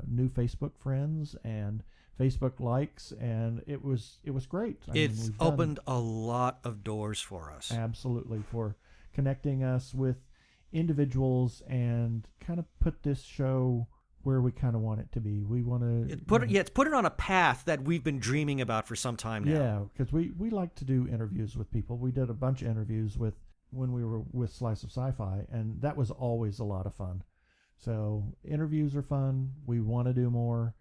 Speaker 1: new Facebook friends and Facebook likes, and it was great.
Speaker 2: It's opened a lot of doors for us.
Speaker 1: Absolutely, for connecting us with individuals and kind of put this show where we kind of want it to be. We want to
Speaker 2: it's put it on a path that we've been dreaming about for some time now.
Speaker 1: Yeah, because we like to do interviews with people. We did a bunch of interviews when we were with Slice of Sci-Fi, and that was always a lot of fun. So interviews are fun. We want to do more.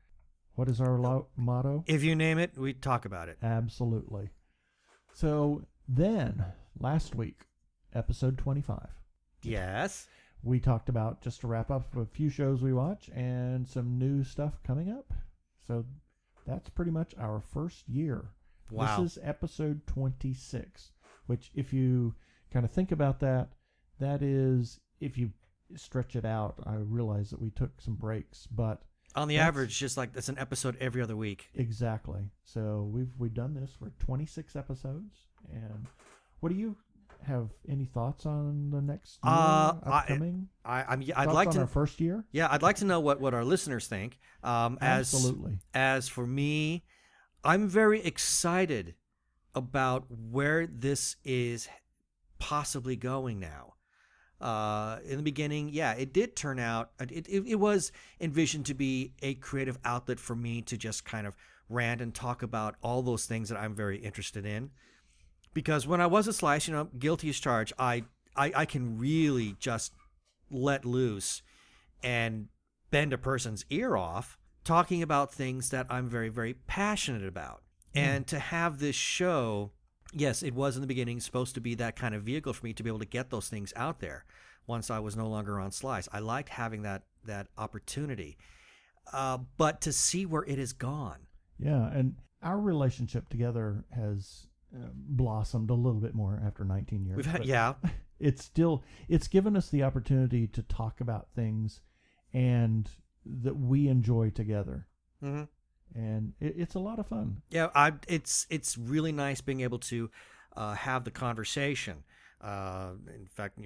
Speaker 1: What is our motto?
Speaker 2: If you name it, we talk about it.
Speaker 1: Absolutely. So then, last week, episode 25.
Speaker 2: Yes.
Speaker 1: We talked about, just to wrap up, a few shows we watch and some new stuff coming up. So that's pretty much our first year.
Speaker 2: Wow.
Speaker 1: This is episode 26, which if you kind of think about that is, if you stretch it out, I realize that we took some breaks, but
Speaker 2: on the average, just like that's an episode every other week.
Speaker 1: Exactly. So we've done this for 26 episodes. And what do you have any thoughts on the next year upcoming?
Speaker 2: I'd like to
Speaker 1: our first year.
Speaker 2: Yeah, I'd like to know what our listeners think.
Speaker 1: Absolutely.
Speaker 2: As for me, I'm very excited about where this is possibly going now. In the beginning, it did turn out, it was envisioned to be a creative outlet for me to just kind of rant and talk about all those things that I'm very interested in. Because when I was at Slice, guilty as charged, I can really just let loose and bend a person's ear off talking about things that I'm very, very passionate about. And to have this show, yes, it was in the beginning supposed to be that kind of vehicle for me to be able to get those things out there once I was no longer on Slice. I liked having that opportunity. But to see where it has gone.
Speaker 1: Yeah, and our relationship together has blossomed a little bit more after 19 years. It's given us the opportunity to talk about things and that we enjoy together.
Speaker 2: Mm-hmm.
Speaker 1: And it's a lot of fun.
Speaker 2: Yeah, it's really nice being able to have the conversation. In fact,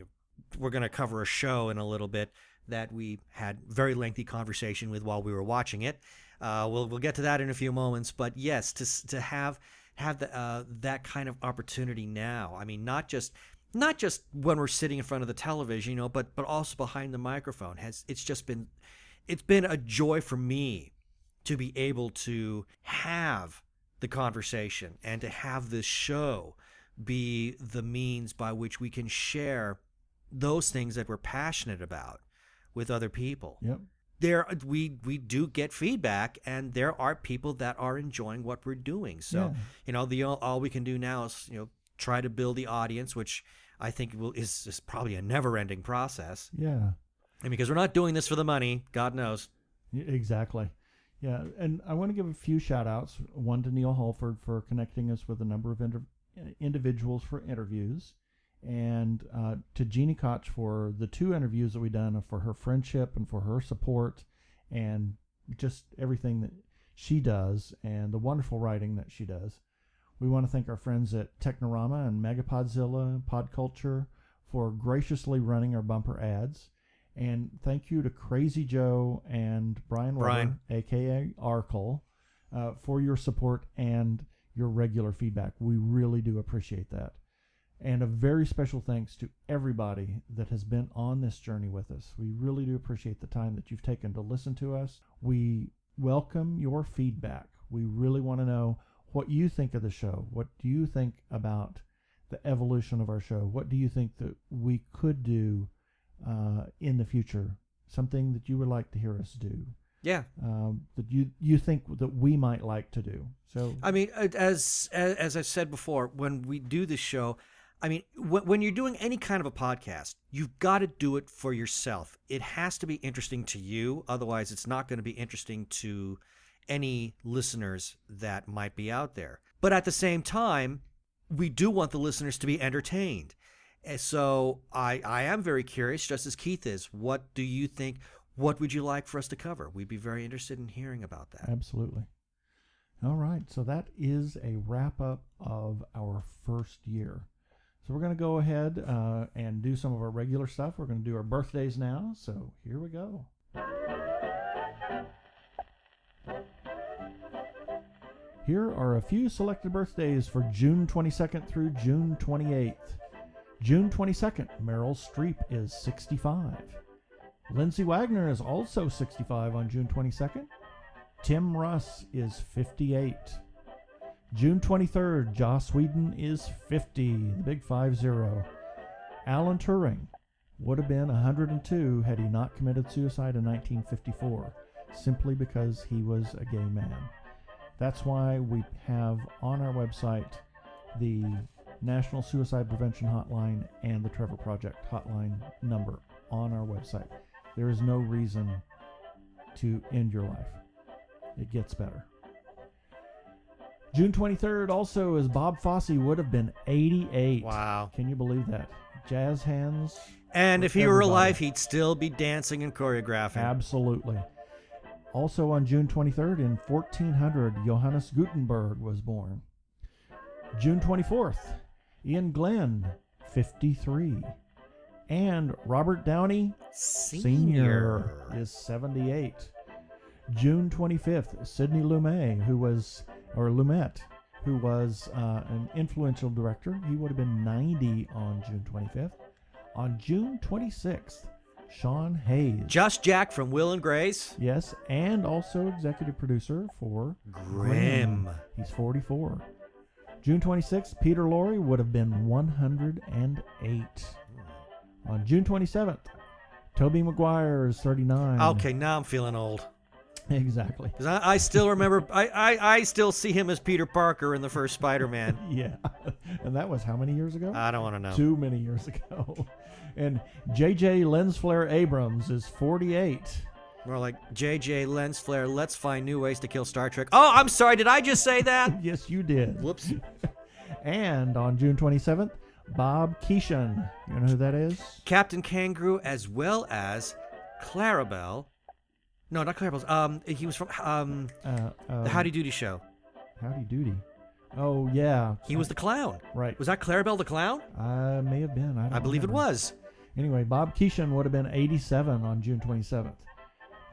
Speaker 2: we're going to cover a show in a little bit that we had very lengthy conversation with while we were watching it. We'll get to that in a few moments. But yes, to have that kind of opportunity now. I mean, not just when we're sitting in front of the television, but also behind the microphone. It's been a joy for me to be able to have the conversation and to have this show be the means by which we can share those things that we're passionate about with other people.
Speaker 1: Yep.
Speaker 2: We do get feedback, and there are people that are enjoying what we're doing. So, all we can do now is, try to build the audience, which I think is probably a never-ending process.
Speaker 1: Yeah.
Speaker 2: And because we're not doing this for the money, God knows.
Speaker 1: Exactly. Yeah, and I want to give a few shout-outs. One to Neil Halford for connecting us with a number of individuals for interviews, and to Jeannie Koch for the 2 interviews that we've done, for her friendship and for her support and just everything that she does and the wonderful writing that she does. We want to thank our friends at Technorama and Megapodzilla Podculture for graciously running our bumper ads. And thank you to Crazy Joe and Brian Weber, a.k.a. Arkle, for your support and your regular feedback. We really do appreciate that. And a very special thanks to everybody that has been on this journey with us. We really do appreciate the time that you've taken to listen to us. We welcome your feedback. We really want to know what you think of the show. What do you think about the evolution of our show? What do you think that we could do in the future? Something that you would like to hear us do.
Speaker 2: Yeah.
Speaker 1: That you think that we might like to do. So
Speaker 2: I mean, as I said before, when we do this show, I mean, when you're doing any kind of a podcast, you've got to do it for yourself. It has to be interesting to you. Otherwise, it's not going to be interesting to any listeners that might be out there. But at the same time, we do want the listeners to be entertained. And so I am very curious, just as Keith is. What do you think? What would you like for us to cover? We'd be very interested in hearing about that.
Speaker 1: Absolutely. All right. So that is a wrap-up of our first year. So we're going to go ahead and do some of our regular stuff. We're going to do our birthdays now. So here we go. Here are a few selected birthdays for June 22nd through June 28th. June 22nd, Meryl Streep is 65. Lindsay Wagner is also 65 on June 22nd. Tim Russ is 58. June 23rd, Joss Whedon is 50, the big 5-0. Alan Turing would have been 102 had he not committed suicide in 1954, simply because he was a gay man. That's why we have on our website the National Suicide Prevention Hotline and the Trevor Project hotline number on our website. There is no reason to end your life. It gets better. June 23rd also is Bob Fosse would have been 88.
Speaker 2: Wow.
Speaker 1: Can you believe that? Jazz hands.
Speaker 2: And if he were alive, he'd still be dancing and choreographing.
Speaker 1: Absolutely. Also on June 23rd in 1400, Johannes Gutenberg was born. June 24th, Ian Glenn, 53. And Robert Downey Sr. is 78. June 25th, Sidney Lumet, who was an influential director. He would have been 90 on June 25th. On June 26th, Sean Hayes.
Speaker 2: Just Jack from Will and Grace.
Speaker 1: Yes, and also executive producer for
Speaker 2: Grimm.
Speaker 1: He's 44. June 26th, Peter Lorre would have been 108. On June 27th, Tobey Maguire is 39.
Speaker 2: Okay, now I'm feeling old.
Speaker 1: Exactly.
Speaker 2: 'Cause I still remember, I still see him as Peter Parker in the first Spider-Man.
Speaker 1: Yeah. And that was how many years ago?
Speaker 2: I don't want to know.
Speaker 1: Too many years ago. And J.J. Lensflare Abrams is 48.
Speaker 2: More like J.J. Lensflare, let's find new ways to kill Star Trek. Oh, I'm sorry, did I just say that?
Speaker 1: Yes, you did.
Speaker 2: Whoops.
Speaker 1: And on June 27th, Bob Keeshan. You know who that is?
Speaker 2: Captain Kangaroo, as well as Clarabelle. No, not Clarabelle. He was from the Howdy Doody show.
Speaker 1: Howdy Doody. Oh, yeah.
Speaker 2: He was the clown.
Speaker 1: Right.
Speaker 2: Was that Clarabelle the clown?
Speaker 1: May have been.
Speaker 2: I believe
Speaker 1: remember.
Speaker 2: it was.
Speaker 1: Anyway, Bob Keeshan would have been 87 on June 27th.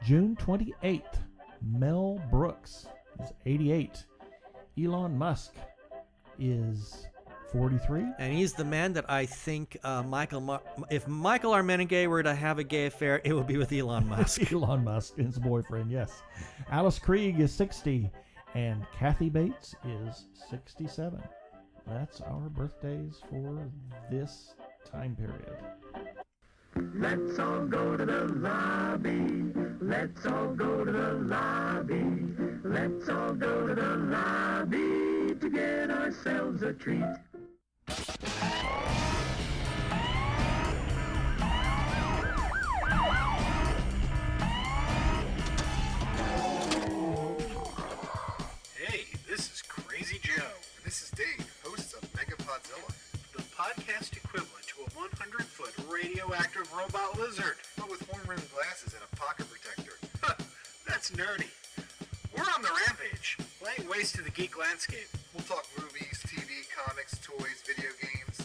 Speaker 1: June 28th, Mel Brooks is 88. Elon Musk is 43.
Speaker 2: And he's the man that I think if Michael Armenegay were to have a gay affair, it would be with Elon Musk.
Speaker 1: Elon Musk, his boyfriend, yes. Alice Krieg is 60. And Kathy Bates is 67. That's our birthdays for this time period.
Speaker 3: Let's all go to the lobby. Let's all go to the lobby. Let's all go to the lobby to get ourselves a treat.
Speaker 4: Hey, this is Crazy Joe. And this is Dave, host of Megapodzilla, the podcast equivalent to a 100-foot radioactive robot lizard, but with horn-rimmed glasses and a pocket protector. That's nerdy. We're on the rampage, laying waste to the geek landscape. We'll talk movies, TV, comics, toys, video games.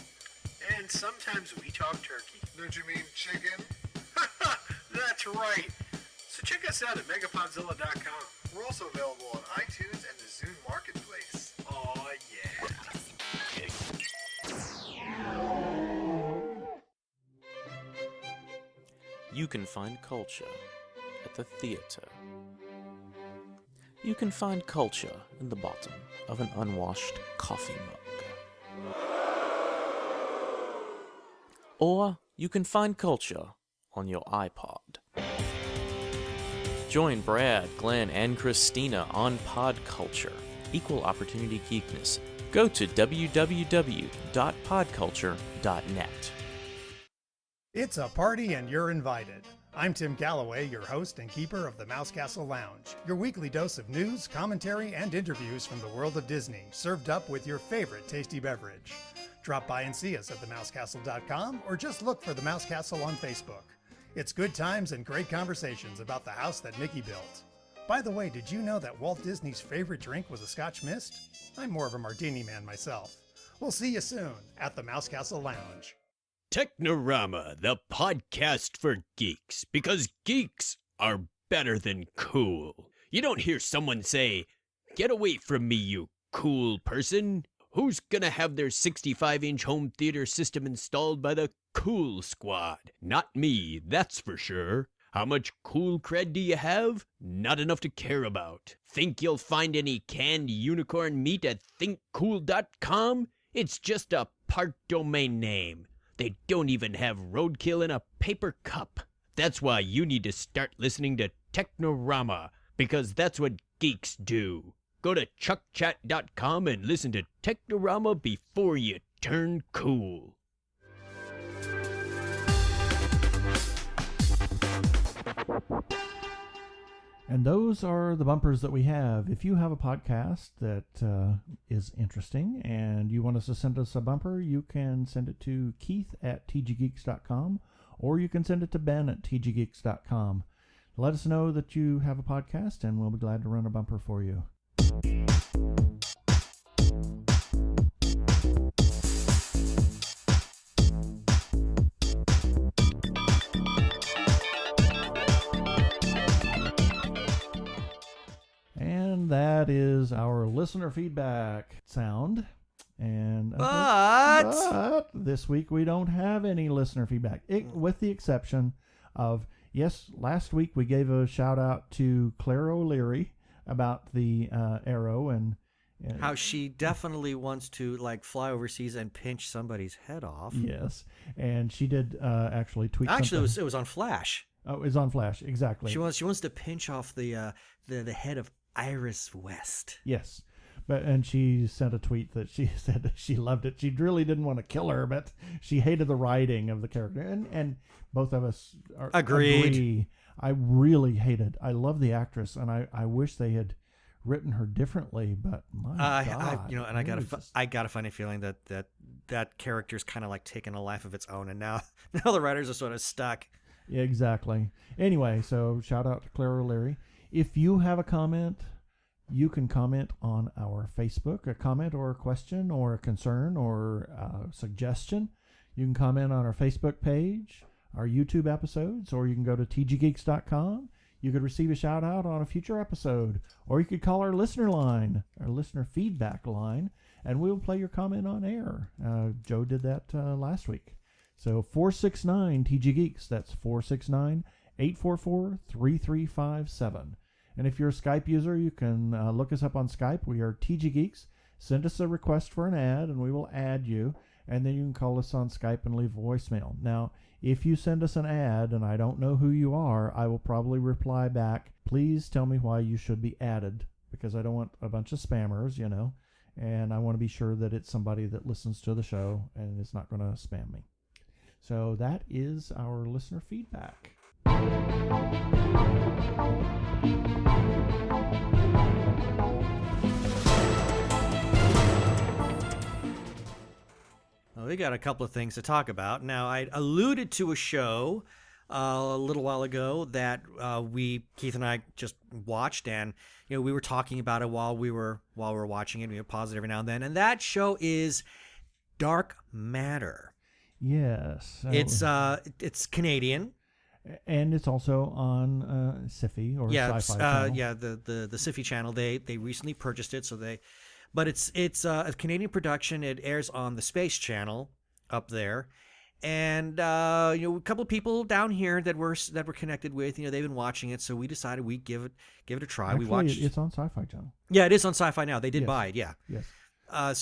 Speaker 4: And sometimes we talk turkey. Don't you mean chicken? That's right. So check us out at megapodzilla.com. We're also available on iTunes and the Zune Marketplace. Aw, yeah.
Speaker 5: You can find culture at the theater. You can find culture in the bottom of an unwashed coffee mug. Or you can find culture on your iPod. Join Brad, Glenn, and Christina on Pod Culture, Equal Opportunity Geekness. Go to www.podculture.net.
Speaker 6: It's a party and you're invited. I'm Tim Galloway, your host and keeper of the Mouse Castle Lounge, your weekly dose of news, commentary, and interviews from the world of Disney, served up with your favorite tasty beverage. Drop by and see us at themousecastle.com or just look for the Mouse Castle on Facebook. It's good times and great conversations about the house that Mickey built. By the way, did you know that Walt Disney's favorite drink was a Scotch Mist? I'm more of a martini man myself. We'll see you soon at the Mouse Castle Lounge.
Speaker 7: Technorama, the podcast for geeks, because geeks are better than cool. You don't hear someone say, "Get away from me, you cool person." Who's gonna have their 65-inch home theater system installed by the Cool Squad? Not me, that's for sure. How much cool cred do you have? Not enough to care about. Think you'll find any canned unicorn meat at thinkcool.com? It's just a part domain name. They don't even have roadkill in a paper cup. That's why you need to start listening to Technorama, because that's what geeks do. Go to chuckchat.com and listen to Technorama before you turn cool.
Speaker 1: And those are the bumpers that we have. If you have a podcast that is interesting and you want us to send us a bumper, you can send it to Keith at tggeeks.com, or you can send it to Ben at tggeeks.com. Let us know that you have a podcast, and we'll be glad to run a bumper for you. And that is our listener feedback sound. And but this week we don't have any listener feedback, with the exception of, yes, last week we gave a shout out to Claire O'Leary about the arrow and
Speaker 2: how she definitely wants to fly overseas and pinch somebody's head off.
Speaker 1: Yes, and she did actually tweet.
Speaker 2: Actually, it was on Flash.
Speaker 1: Oh, it was on Flash, exactly.
Speaker 2: She wants to pinch off the head of Iris West.
Speaker 1: Yes, and she sent a tweet that she said that she loved it. She really didn't want to kill her, but she hated the writing of the character, and both of us agree. I really hated. I love the actress, and I wish they had written her differently. But my God,
Speaker 2: I got a funny feeling that character's kind of like taking a life of its own, and now the writers are sort of stuck.
Speaker 1: Yeah, exactly. Anyway, so shout out to Claire O'Leary. If you have a comment, you can comment on our Facebook, a comment or a question or a concern or a suggestion. You can comment on our Facebook page, our YouTube episodes, or you can go to tggeeks.com. You could receive a shout out on a future episode, or you could call our listener line, our listener feedback line, and we'll play your comment on air. Joe did that last week. So 469 TG Geeks, that's 469-844-3357. And if you're a Skype user, you can look us up on Skype. We are TG Geeks. Send us a request for an ad, and we will add you. And then you can call us on Skype and leave a voicemail. Now, if you send us an ad and I don't know who you are, I will probably reply back, please tell me why you should be added, because I don't want a bunch of spammers, and I want to be sure that it's somebody that listens to the show and is not going to spam me. So that is our listener feedback.
Speaker 2: Well, we got a couple of things to talk about. Now, I alluded to a show a little while ago that Keith and I just watched, and we were talking about it while we were watching it. We would pause it every now and then, and that show is Dark Matter.
Speaker 1: Yes,
Speaker 2: it's Canadian,
Speaker 1: and it's also on Sci-fi or Sci-Fi channel.
Speaker 2: The Sci-fi channel. They recently purchased it, but it's a Canadian production. It airs on the Space Channel up there, and a couple of people down here that we're connected with, they've been watching it, so we decided we'd give it a try.
Speaker 1: Actually,
Speaker 2: we watched.
Speaker 1: It's on Sci-Fi Channel.
Speaker 2: Yeah, it is on Sci-Fi now. They did buy it. Yeah.
Speaker 1: Yes.
Speaker 2: The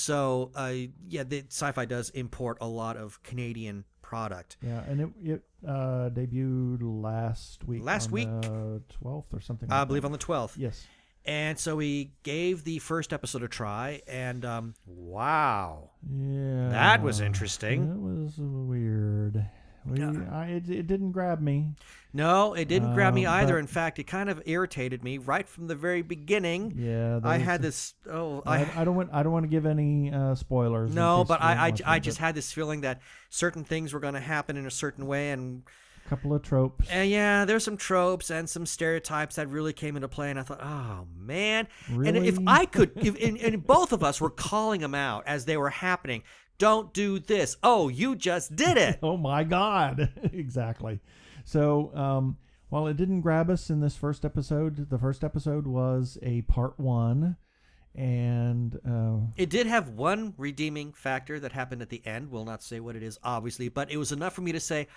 Speaker 2: Sci-Fi does import a lot of Canadian product.
Speaker 1: Yeah, and it debuted last week.
Speaker 2: Last week,
Speaker 1: the 12th or something.
Speaker 2: I believe on the 12th.
Speaker 1: Yes.
Speaker 2: And so we gave the first episode a try, and wow,
Speaker 1: yeah,
Speaker 2: that was interesting.
Speaker 1: It was weird. It didn't grab me.
Speaker 2: No, it didn't grab me either.
Speaker 1: but-
Speaker 2: In fact, it kind of irritated me right from the very beginning.
Speaker 1: Yeah,
Speaker 2: I had this.
Speaker 1: I don't want to give any spoilers. in
Speaker 2: No,
Speaker 1: case
Speaker 2: but
Speaker 1: you don't
Speaker 2: I
Speaker 1: watch it,
Speaker 2: just
Speaker 1: but
Speaker 2: had this feeling that certain things were going to happen in a certain way, and
Speaker 1: a couple of tropes.
Speaker 2: yeah, there's some tropes and some stereotypes that really came into play, and I thought, oh man.
Speaker 1: Really?
Speaker 2: And if I could, and both of us were calling them out as they were happening. Don't do this. Oh, you just did it.
Speaker 1: Oh my God! Exactly. So while it didn't grab us in this first episode, the first episode was a part 1, and
Speaker 2: It did have one redeeming factor that happened at the end. We'll not say what it is, obviously, but it was enough for me to say,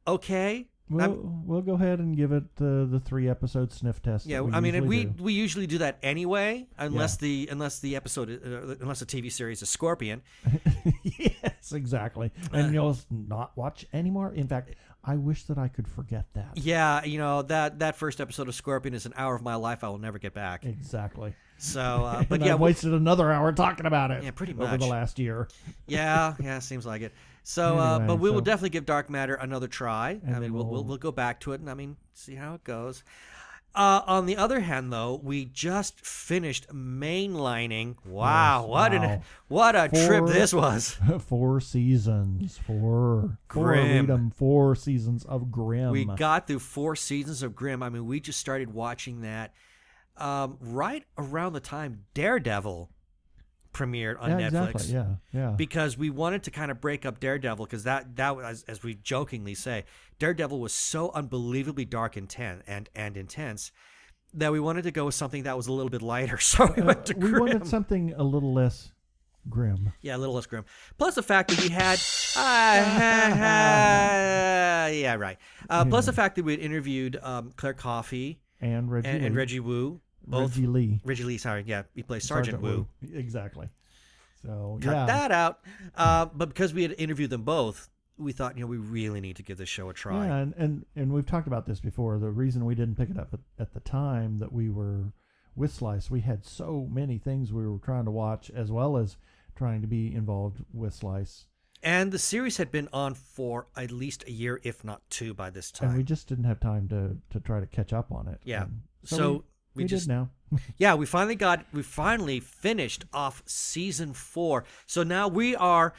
Speaker 2: okay.
Speaker 1: we'll go ahead and give it the 3 episode sniff test.
Speaker 2: Yeah,
Speaker 1: that
Speaker 2: I mean,
Speaker 1: usually do.
Speaker 2: we usually do that anyway, unless the episode, unless the TV series is Scorpion.
Speaker 1: Yes, exactly. And you'll not watch anymore. In fact, I wish that I could forget that.
Speaker 2: Yeah, that first episode of Scorpion is an hour of my life I will never get back.
Speaker 1: Exactly.
Speaker 2: So, but
Speaker 1: And
Speaker 2: yeah,
Speaker 1: I wasted another hour talking about it.
Speaker 2: Yeah, pretty
Speaker 1: over
Speaker 2: much.
Speaker 1: the last year.
Speaker 2: yeah, seems like it. So,
Speaker 1: Anyway,
Speaker 2: but we will
Speaker 1: so-
Speaker 2: definitely give Dark Matter another try.
Speaker 1: And
Speaker 2: I mean,
Speaker 1: then
Speaker 2: we'll go back to it and see how it goes. On the other hand, though, we just finished mainlining. Wow,
Speaker 1: Yes,
Speaker 2: what a trip
Speaker 1: 4
Speaker 2: this was!
Speaker 1: 4 seasons. 4.
Speaker 2: Grim.
Speaker 1: Read 'em, 4 seasons of Grimm.
Speaker 2: We got through 4 seasons of Grimm. I mean, we just started watching that right around the time Daredevil premiered on Netflix.
Speaker 1: Exactly. Yeah.
Speaker 2: Because we wanted to kind of break up Daredevil, because that was, as we jokingly say, Daredevil was so unbelievably dark and intense that we wanted to go with something that was a little bit lighter. So we went to
Speaker 1: we
Speaker 2: Grimm.
Speaker 1: wanted something a little less grim.
Speaker 2: Yeah, a little less grim. Plus the fact that we had, yeah, right. Plus the fact that we had interviewed Claire Coffey
Speaker 1: And Reggie
Speaker 2: and
Speaker 1: Lee.
Speaker 2: Reggie Wu. Both
Speaker 1: Reggie Lee.
Speaker 2: Sorry, yeah, he plays Sergeant Wu.
Speaker 1: Exactly. So
Speaker 2: Cut
Speaker 1: yeah.
Speaker 2: that out. But because we had interviewed them both, we thought, we really need to give this show a try.
Speaker 1: Yeah, and we've talked about this before. The reason we didn't pick it up at the time that we were with Slice, we had so many things we were trying to watch, as well as trying to be involved with Slice.
Speaker 2: And the series had been on for at least a year, if not 2, by this time.
Speaker 1: And we just didn't have time to try to catch up on it.
Speaker 2: Yeah.
Speaker 1: And
Speaker 2: So
Speaker 1: we
Speaker 2: just
Speaker 1: did now.
Speaker 2: Yeah, we finally finished off season 4. So now we are,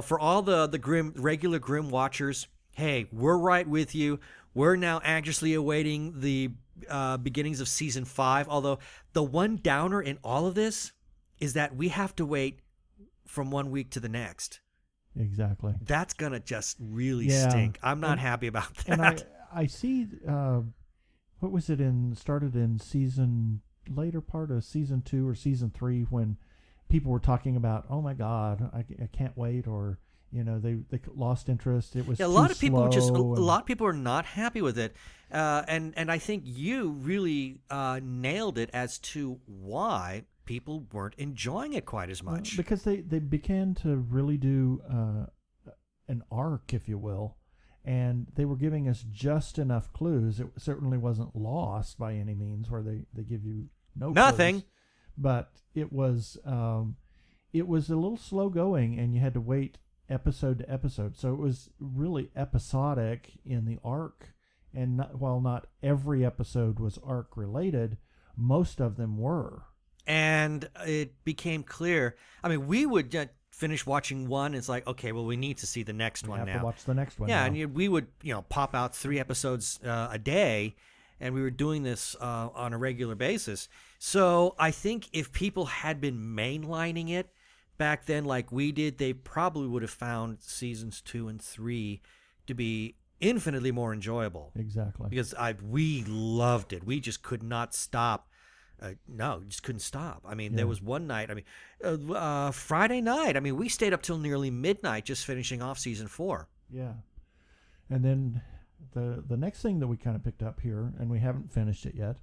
Speaker 2: for all the regular Grimm watchers, hey, we're right with you. We're now anxiously awaiting the beginnings of season 5. Although the one downer in all of this is that we have to wait from 1 week to the next.
Speaker 1: Exactly.
Speaker 2: That's gonna just really
Speaker 1: Yeah.
Speaker 2: stink. I'm not happy about that.
Speaker 1: And I see, what was it started in later part of season 2 or season 3, when people were talking about, oh my God, I can't wait, or, they lost interest. It was
Speaker 2: Yeah, a lot of people
Speaker 1: slow
Speaker 2: a lot of people are not happy with it, and I think you really nailed it as to why people weren't enjoying it quite as much.
Speaker 1: because they began to really do an arc, if you will, and they were giving us just enough clues. It certainly wasn't lost by any means, where they give you
Speaker 2: Nothing.
Speaker 1: clues, but it was a little slow going, and you had to wait episode to episode. So it was really episodic in the arc, and while not every episode was arc related, most of them were.
Speaker 2: And it became clear. I mean, we would finish watching one. It's like, okay, well, we need to see the next one
Speaker 1: have
Speaker 2: now.
Speaker 1: to watch the next one.
Speaker 2: Yeah,
Speaker 1: now.
Speaker 2: and we would, pop out 3 episodes a day, and we were doing this on a regular basis. So I think if people had been mainlining it back then like we did, they probably would have found seasons 2 and 3 to be infinitely more enjoyable.
Speaker 1: Exactly.
Speaker 2: Because we loved it. We just could not stop. Just couldn't stop. I mean, there was one night, Friday night, we stayed up till nearly midnight just finishing off season 4.
Speaker 1: Yeah. And then the next thing that we kind of picked up here, and we haven't finished it yet,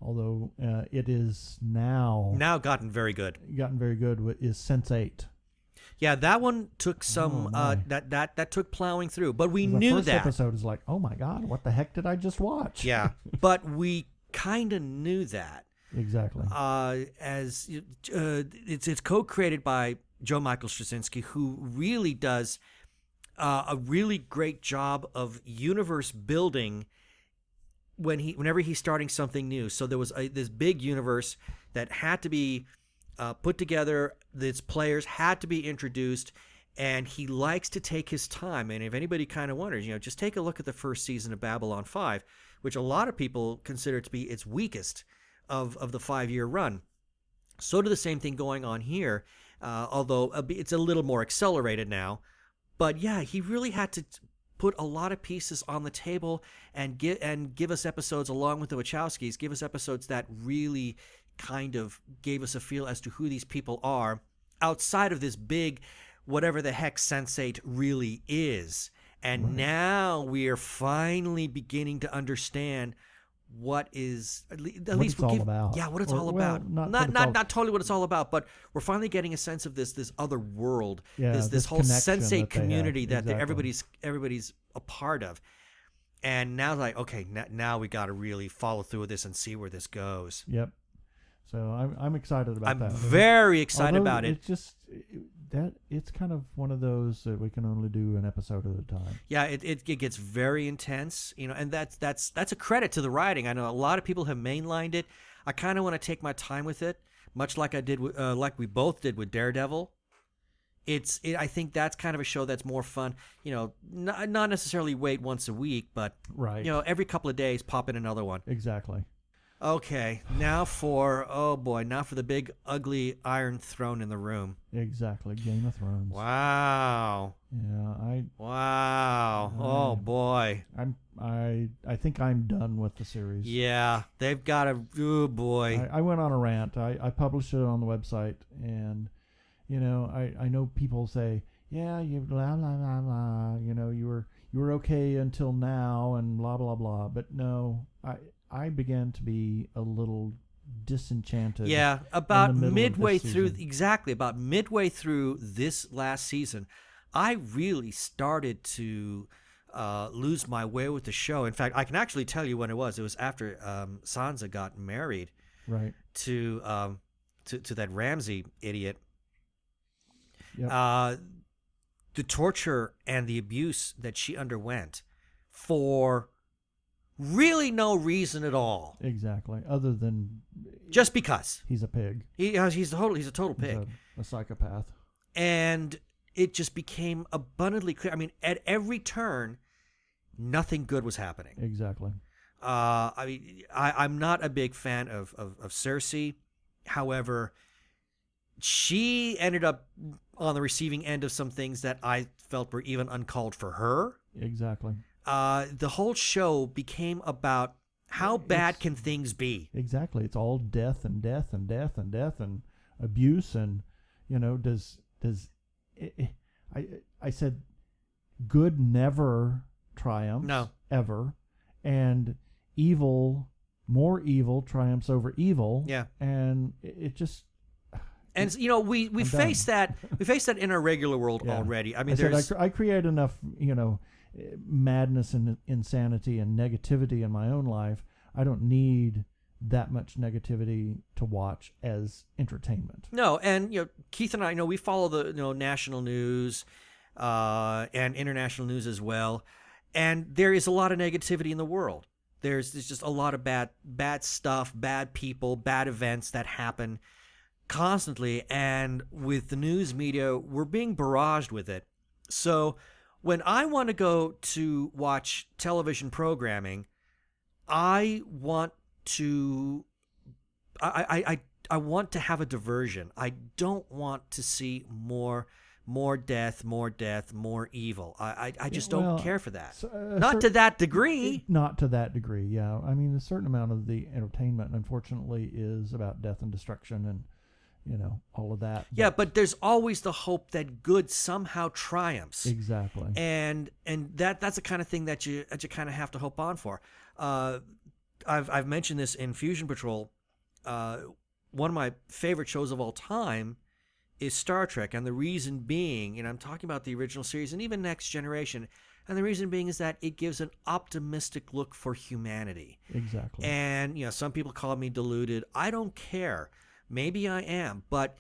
Speaker 1: although it is now
Speaker 2: gotten very good.
Speaker 1: Is Sense8.
Speaker 2: Yeah, that one took some
Speaker 1: my.
Speaker 2: that took plowing through, but we
Speaker 1: The
Speaker 2: knew
Speaker 1: first
Speaker 2: that.
Speaker 1: episode is like, oh my God, what the heck did I just watch?
Speaker 2: Yeah, but we kind of knew that.
Speaker 1: Exactly.
Speaker 2: As it's co-created by Joe Michael Straczynski, who really does a really great job of universe building whenever he's starting something new. So there was this big universe that had to be put together. Its players had to be introduced, and he likes to take his time. And if anybody kind of wonders, just take a look at the first season of Babylon 5, which a lot of people consider to be its weakest of the 5-year run. So do the same thing going on here, although it's a little more accelerated now. But yeah, he really had to put a lot of pieces on the table and give us episodes along with the Wachowskis, give us episodes that really kind of gave us a feel as to who these people are outside of this big whatever the heck Sense8 really is. And now we are finally beginning to understand what is at least
Speaker 1: it's all about.
Speaker 2: Yeah, what it's all
Speaker 1: well,
Speaker 2: about.
Speaker 1: not
Speaker 2: Totally what it's all about, but we're finally getting a sense of this other world,
Speaker 1: Yeah,
Speaker 2: this whole
Speaker 1: connection
Speaker 2: Sense8
Speaker 1: that they have.
Speaker 2: community that
Speaker 1: Exactly.
Speaker 2: everybody's a part of. And now like, okay, now we got to really follow through with this and see where this goes.
Speaker 1: Yep. So I'm excited about that.
Speaker 2: I'm very excited
Speaker 1: Although
Speaker 2: about it.
Speaker 1: It's just that it's kind of one of those that we can only do an episode at a time.
Speaker 2: Yeah, it gets very intense, and that's a credit to the writing. I know a lot of people have mainlined it. I kind of want to take my time with it, much like I did, like we both did with Daredevil. I think that's kind of a show that's more fun. Not necessarily wait once a week, but
Speaker 1: Right.
Speaker 2: every couple of days pop in another one.
Speaker 1: Exactly.
Speaker 2: Okay, now for the big ugly Iron Throne in the room.
Speaker 1: Exactly. Game of Thrones.
Speaker 2: Wow.
Speaker 1: Yeah,
Speaker 2: Wow. Oh boy.
Speaker 1: I think I'm done with the series.
Speaker 2: Yeah, they've got a. Oh boy.
Speaker 1: I went on a rant. I published it on the website, and I know people say, yeah, you blah blah blah blah. You were okay until now, and blah blah blah. But no, I began to be a little disenchanted.
Speaker 2: Yeah, about
Speaker 1: in the middle of
Speaker 2: midway
Speaker 1: this
Speaker 2: through,
Speaker 1: season.
Speaker 2: exactly, about midway through this last season, I really started to lose my way with the show. In fact, I can actually tell you when it was. It was after Sansa got married
Speaker 1: Right.
Speaker 2: to that Ramsay idiot.
Speaker 1: Yep.
Speaker 2: The torture and the abuse that she underwent for really no reason at all,
Speaker 1: Exactly. Other than
Speaker 2: just because
Speaker 1: he's a pig.
Speaker 2: he's a total pig.
Speaker 1: He's a psychopath.
Speaker 2: And it just became abundantly clear. I mean, at every turn, nothing good was happening.
Speaker 1: Exactly.
Speaker 2: I'm not a big fan of Cersei. However, she ended up on the receiving end of some things that I felt were even uncalled for her.
Speaker 1: Exactly.
Speaker 2: The whole show became about how bad can things be.
Speaker 1: Exactly. It's all death and death and death and death and abuse, and does I said good never triumphs.
Speaker 2: No.
Speaker 1: Ever, and more evil triumphs over evil.
Speaker 2: Yeah.
Speaker 1: And it just
Speaker 2: And we
Speaker 1: I'm
Speaker 2: face
Speaker 1: done.
Speaker 2: that in our regular world
Speaker 1: Yeah.
Speaker 2: already. I mean,
Speaker 1: said
Speaker 2: there's
Speaker 1: I create enough madness and insanity and negativity in my own life. I don't need that much negativity to watch as entertainment.
Speaker 2: no, and Keith and I, we follow the national news and international news as well, and there is a lot of negativity in the world. There's just a lot of bad stuff, bad people, bad events that happen constantly, and with the news media, we're being barraged with it. So when I want to go to watch television programming, I want to have a diversion. I don't want to see more death, more evil. I just don't care for that. Not to that degree.
Speaker 1: Not to that degree, yeah. I mean, a certain amount of the entertainment, unfortunately, is about death and destruction and, all of that.
Speaker 2: Yeah, but there's always the hope that good somehow triumphs.
Speaker 1: Exactly.
Speaker 2: And that's the kind of thing that you kind of have to hope on for. I've mentioned this in Fusion Patrol. One of my favorite shows of all time is Star Trek, and the reason being, I'm talking about the original series and even Next Generation, and the reason being is that it gives an optimistic look for humanity.
Speaker 1: Exactly.
Speaker 2: And some people call me deluded. I don't care. Maybe I am, but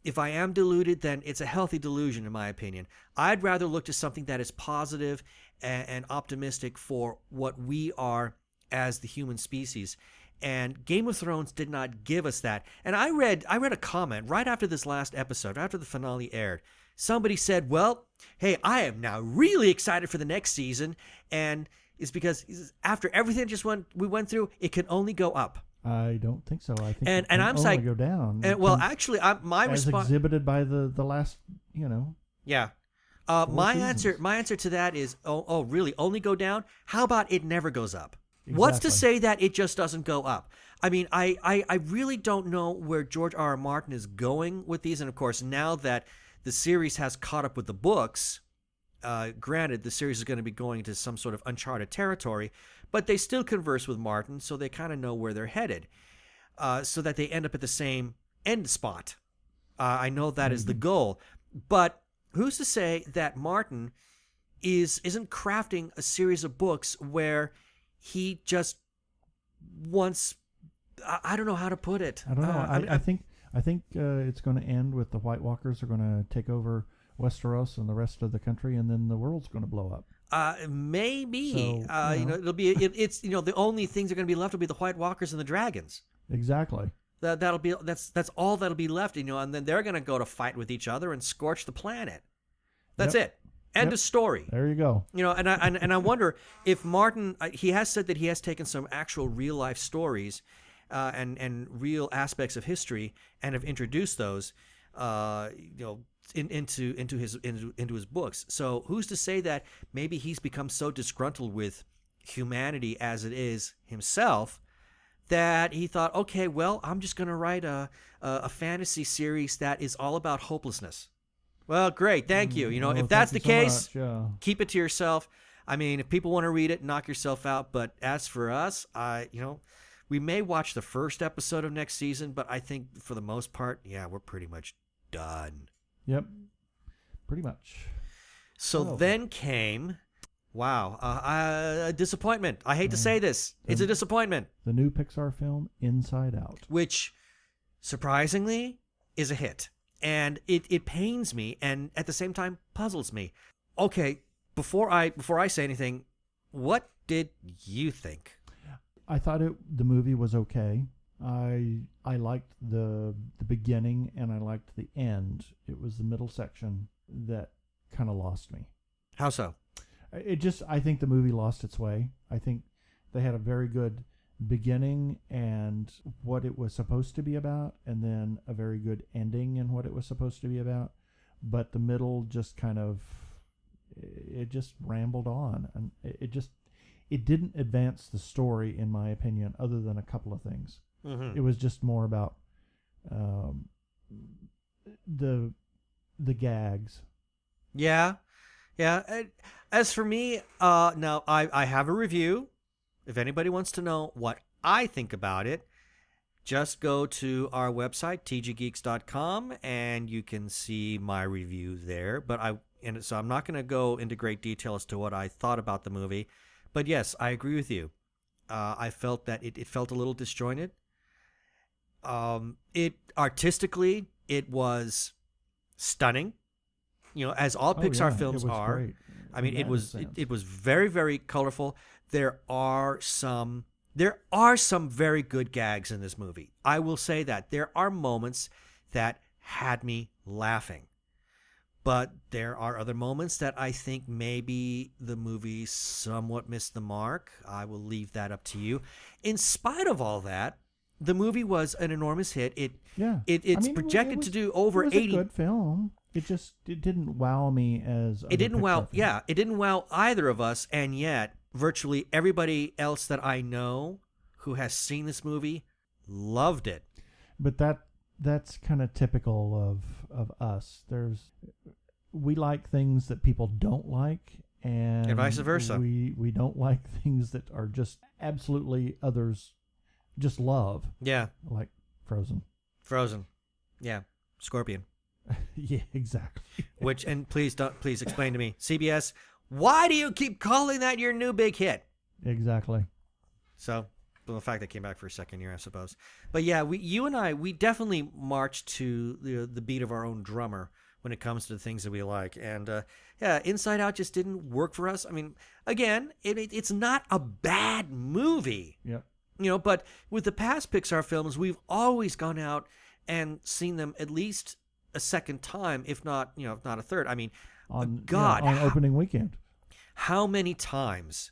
Speaker 2: if I am deluded, then it's a healthy delusion, in my opinion. I'd rather look to something that is positive and optimistic for what we are as the human species. And Game of Thrones did not give us that. And I read a comment right after this last episode, after the finale aired. Somebody said, well, hey, I am now really excited for the next season. And it's because after everything we went through, it can only go up.
Speaker 1: I don't think so. I think
Speaker 2: and
Speaker 1: it can
Speaker 2: I'm
Speaker 1: only
Speaker 2: saying
Speaker 1: go down.
Speaker 2: Actually, my
Speaker 1: as
Speaker 2: response
Speaker 1: exhibited by the last,
Speaker 2: Yeah. My answer to that is, really? Only go down? How about it never goes up?
Speaker 1: Exactly.
Speaker 2: What's to say that it just doesn't go up? I mean, I really don't know where George R.R. Martin is going with these. And of course, now that the series has caught up with the books, granted, the series is going to be going into some sort of uncharted territory, but they still converse with Martin, so they kind of know where they're headed, so that they end up at the same end spot. I know that is the goal, but who's to say that Martin isn't crafting a series of books where he just wants, I don't know how to put it.
Speaker 1: I don't know. I think it's going to end with the White Walkers are going to take over Westeros and the rest of the country, and then the world's going to blow up.
Speaker 2: Maybe.
Speaker 1: So,
Speaker 2: it'll be it's the only things that are going to be left will be the White Walkers and the dragons.
Speaker 1: Exactly.
Speaker 2: That's all that'll be left, and then they're going to go to fight with each other and scorch the planet. That's it. End of story.
Speaker 1: There you go.
Speaker 2: And I wonder if Martin, he has said that he has taken some actual real life stories and real aspects of history and have introduced those into his books. So who's to say that maybe he's become so disgruntled with humanity as it is himself that he thought, okay, well, I'm just going to write a fantasy series that is all about hopelessness. Well, great, thank you. If that's the case, keep it to yourself. I mean, if people want to read it, knock yourself out. But as for us, we may watch the first episode of next season, but I think for the most part, we're pretty much done.
Speaker 1: Yep, pretty much.
Speaker 2: So then came, a disappointment. I hate to say this. It's a disappointment.
Speaker 1: The new Pixar film, Inside Out.
Speaker 2: Which, surprisingly, is a hit. And it pains me and at the same time puzzles me. Okay, before I say anything, what did you think?
Speaker 1: I thought the movie was okay. I liked the beginning and I liked the end. It was the middle section that kind of lost me.
Speaker 2: How so?
Speaker 1: I think the movie lost its way. I think they had a very good beginning and what it was supposed to be about, and then a very good ending in what it was supposed to be about. But the middle just it just rambled on, and it didn't advance the story, in my opinion, other than a couple of things. Mm-hmm. It was just more about the gags.
Speaker 2: Yeah. As for me, now I have a review. If anybody wants to know what I think about it, just go to our website, tggeeks.com, and you can see my review there. So I'm not going to go into great detail as to what I thought about the movie. But yes, I agree with you. I felt that it felt a little disjointed. Artistically, it was stunning. As all Pixar films are.
Speaker 1: Great.
Speaker 2: I mean, it was very, very colorful. There are some very good gags in this movie. I will say that. There are moments that had me laughing. But there are other moments that I think maybe the movie somewhat missed the mark. I will leave that up to you. In spite of all that, the movie was an enormous hit. It's projected to do over 80.
Speaker 1: It was a good film. It didn't wow me as
Speaker 2: it didn't wow. Yeah, it didn't wow either of us, and yet virtually everybody else that I know who has seen this movie loved it.
Speaker 1: But that's kind of typical of us. We like things that people don't like, and
Speaker 2: vice versa.
Speaker 1: We don't like things that are just absolutely others just love.
Speaker 2: Yeah,
Speaker 1: like Frozen.
Speaker 2: Yeah, Scorpion.
Speaker 1: Yeah, exactly.
Speaker 2: Please explain to me, CBS, why do you keep calling that your new big hit?
Speaker 1: Exactly.
Speaker 2: So the fact they came back for a second year, I suppose. But yeah, you and I, we definitely march to the beat of our own drummer when it comes to the things that we like. And yeah, Inside Out just didn't work for us. I mean, again, it's not a bad movie.
Speaker 1: Yep.
Speaker 2: But with the past Pixar films, we've always gone out and seen them at least a second time, if not a third. I mean,
Speaker 1: On opening weekend.
Speaker 2: How many times?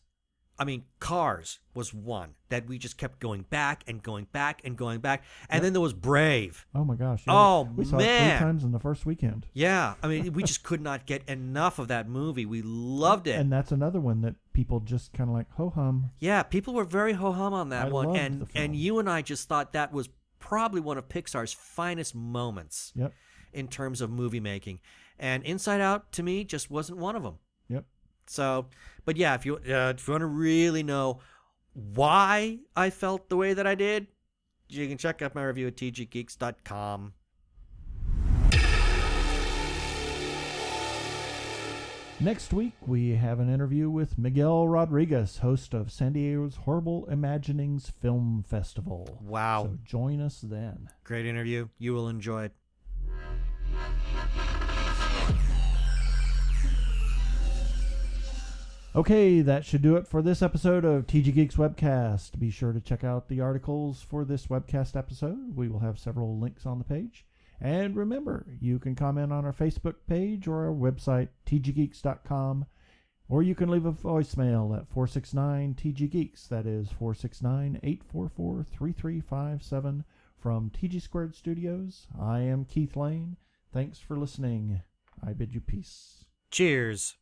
Speaker 2: I mean, Cars was one that we just kept going back and going back and going back. And then there was Brave.
Speaker 1: Oh, my gosh.
Speaker 2: Yeah. Oh,
Speaker 1: we saw it 3 times in the first weekend.
Speaker 2: Yeah. I mean, we just could not get enough of that movie. We loved it.
Speaker 1: And that's another one that people just kind of like ho-hum.
Speaker 2: Yeah, people were very ho-hum on that one.
Speaker 1: Loved the film.
Speaker 2: And you and I just thought that was probably one of Pixar's finest moments in terms of movie making. And Inside Out, to me, just wasn't one of them.
Speaker 1: Yep.
Speaker 2: So, but yeah, if you want to really know why I felt the way that I did, you can check out my review at tggeeks.com.
Speaker 1: Next week, we have an interview with Miguel Rodriguez, host of San Diego's Horrible Imaginings Film Festival.
Speaker 2: Wow.
Speaker 1: So join us then.
Speaker 2: Great interview. You will enjoy it.
Speaker 1: Okay, that should do it for this episode of TG Geeks Webcast. Be sure to check out the articles for this webcast episode. We will have several links on the page. And remember, you can comment on our Facebook page or our website, tggeeks.com, or you can leave a voicemail at 469-TG-GEEKS. That is 469-844-3357 from TG Squared Studios. I am Keith Lane. Thanks for listening. I bid you peace.
Speaker 2: Cheers.